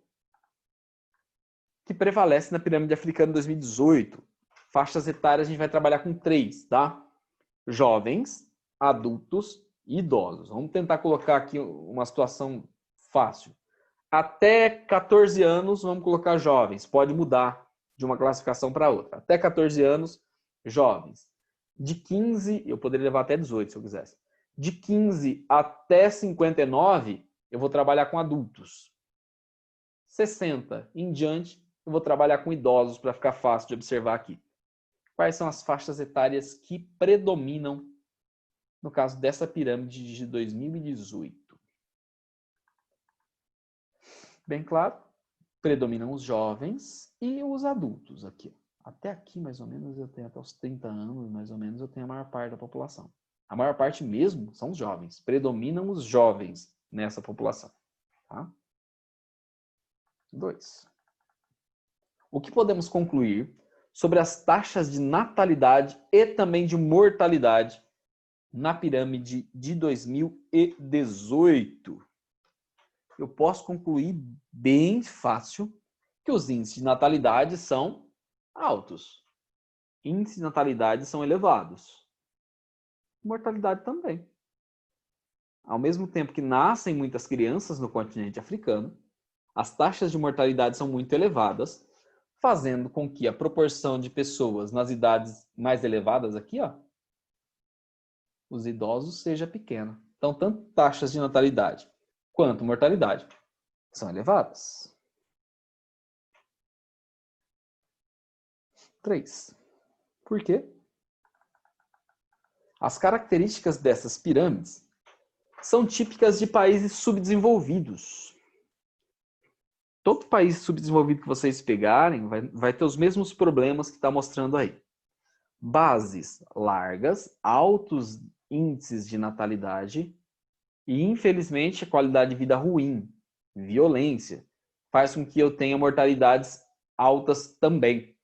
que prevalece na pirâmide africana 2018? Faixas etárias a gente vai trabalhar com 3, tá? Jovens, adultos e idosos. Vamos tentar colocar aqui uma situação fácil. Até 14 anos, vamos colocar jovens. Pode mudar de uma classificação para outra. Até 14 anos, jovens. De 15, eu poderia levar até 18 se eu quisesse. De 15 até 59, eu vou trabalhar com adultos. 60 em diante, eu vou trabalhar com idosos para ficar fácil de observar aqui. Quais são as faixas etárias que predominam no caso dessa pirâmide de 2018? Bem claro, predominam os jovens e os adultos aqui. Até aqui, mais ou menos, eu tenho até os 30 anos, mais ou menos, eu tenho a maior parte da população. A maior parte mesmo são os jovens. Predominam os jovens nessa população. Tá? 2. O que podemos concluir sobre as taxas de natalidade e também de mortalidade na pirâmide de 2018? Eu posso concluir bem fácil que os índices de natalidade são altos. Índices de natalidade são elevados. Mortalidade também. Ao mesmo tempo que nascem muitas crianças no continente africano, as taxas de mortalidade são muito elevadas, fazendo com que a proporção de pessoas nas idades mais elevadas aqui, ó, os idosos, seja pequena. Então, tanto taxas de natalidade quanto mortalidade são elevadas. 3. Por quê? As características dessas pirâmides são típicas de países subdesenvolvidos. Todo país subdesenvolvido que vocês pegarem vai ter os mesmos problemas que está mostrando aí. Bases largas, altos índices de natalidade e, infelizmente, a qualidade de vida ruim, violência, faz com que eu tenha mortalidades altas também.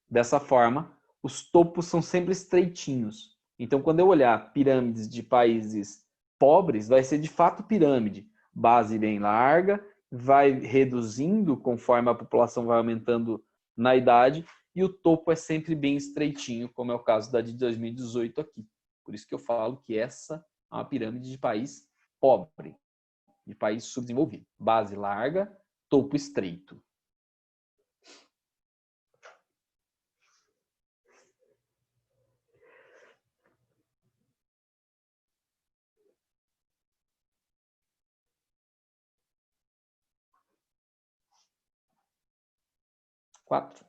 Dessa forma, os topos são sempre estreitinhos. Então, quando eu olhar pirâmides de países pobres, vai ser de fato pirâmide. Base bem larga, vai reduzindo conforme a população vai aumentando na idade, e o topo é sempre bem estreitinho, como é o caso da de 2018 aqui. Por isso que eu falo que essa é uma pirâmide de país pobre, de país subdesenvolvido. Base larga, topo estreito. Quatro.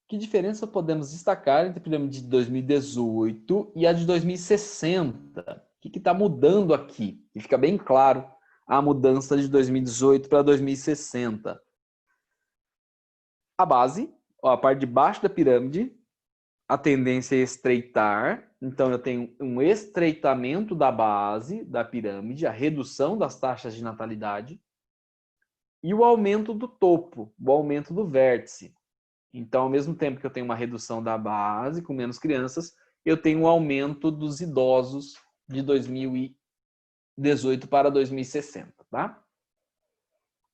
Que diferença podemos destacar entre a pirâmide de 2018 e a de 2060? O que está mudando aqui? E fica bem claro a mudança de 2018 para 2060. A base, a parte de baixo da pirâmide, a tendência é estreitar. Então, eu tenho um estreitamento da base da pirâmide, a redução das taxas de natalidade e o aumento do topo, o aumento do vértice. Então, ao mesmo tempo que eu tenho uma redução da base, com menos crianças, eu tenho um aumento dos idosos de 2018 para 2060, tá?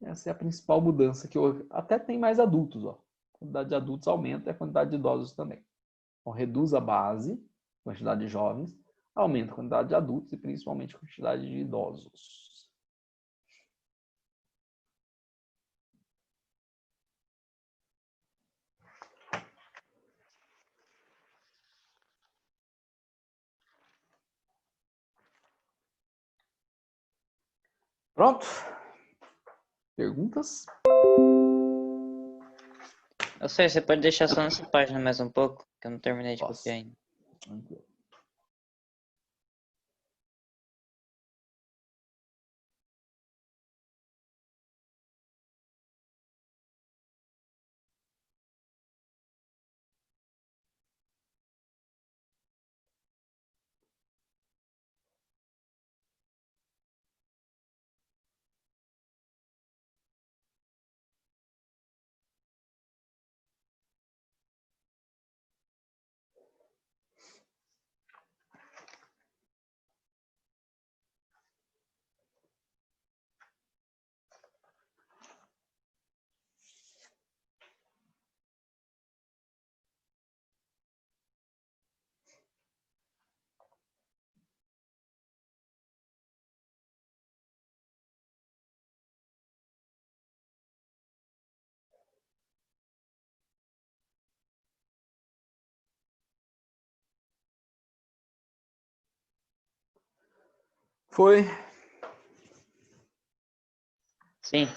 Essa é a principal mudança que eu... Até tem mais adultos, ó. A quantidade de adultos aumenta e a quantidade de idosos também. Então, reduz a base, quantidade de jovens, aumenta a quantidade de adultos e principalmente a quantidade de idosos. Pronto? Perguntas? Ou seja, você pode deixar só nessa página mais um pouco, que eu não terminei de Posso. copiar ainda. Tranquilo. Foi. Sim.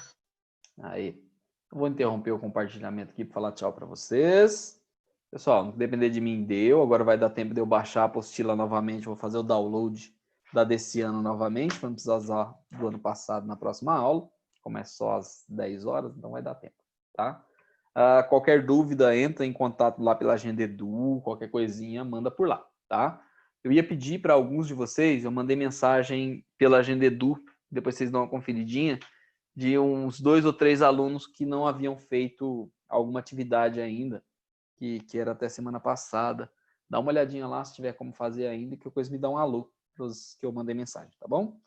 Aí. Eu vou interromper o compartilhamento aqui para falar tchau para vocês. Pessoal, não depender de mim, deu. Agora vai dar tempo de eu baixar a apostila novamente. Vou fazer o download da desse ano novamente, para não precisar usar do ano passado na próxima aula. Começa só às 10 horas, então vai dar tempo, tá? Qualquer dúvida, entra em contato lá pela Agenda Edu, qualquer coisinha, manda por lá, tá? Eu ia pedir para alguns de vocês, eu mandei mensagem pela Agenda Edu, depois vocês dão uma conferidinha, de uns 2 ou 3 alunos que não haviam feito alguma atividade ainda, que era até semana passada. Dá uma olhadinha lá se tiver como fazer ainda, que depois me dá um alô pros que eu mandei mensagem, tá bom?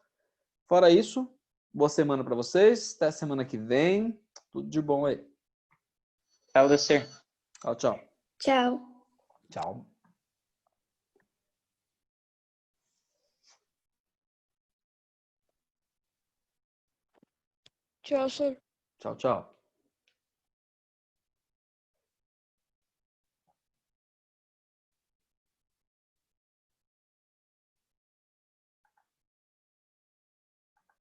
Fora isso, boa semana para vocês, até semana que vem, tudo de bom aí. Tchau, Lucir. Tchau, tchau. Tchau. Tchau. Tchau, senhor. Tchau, tchau.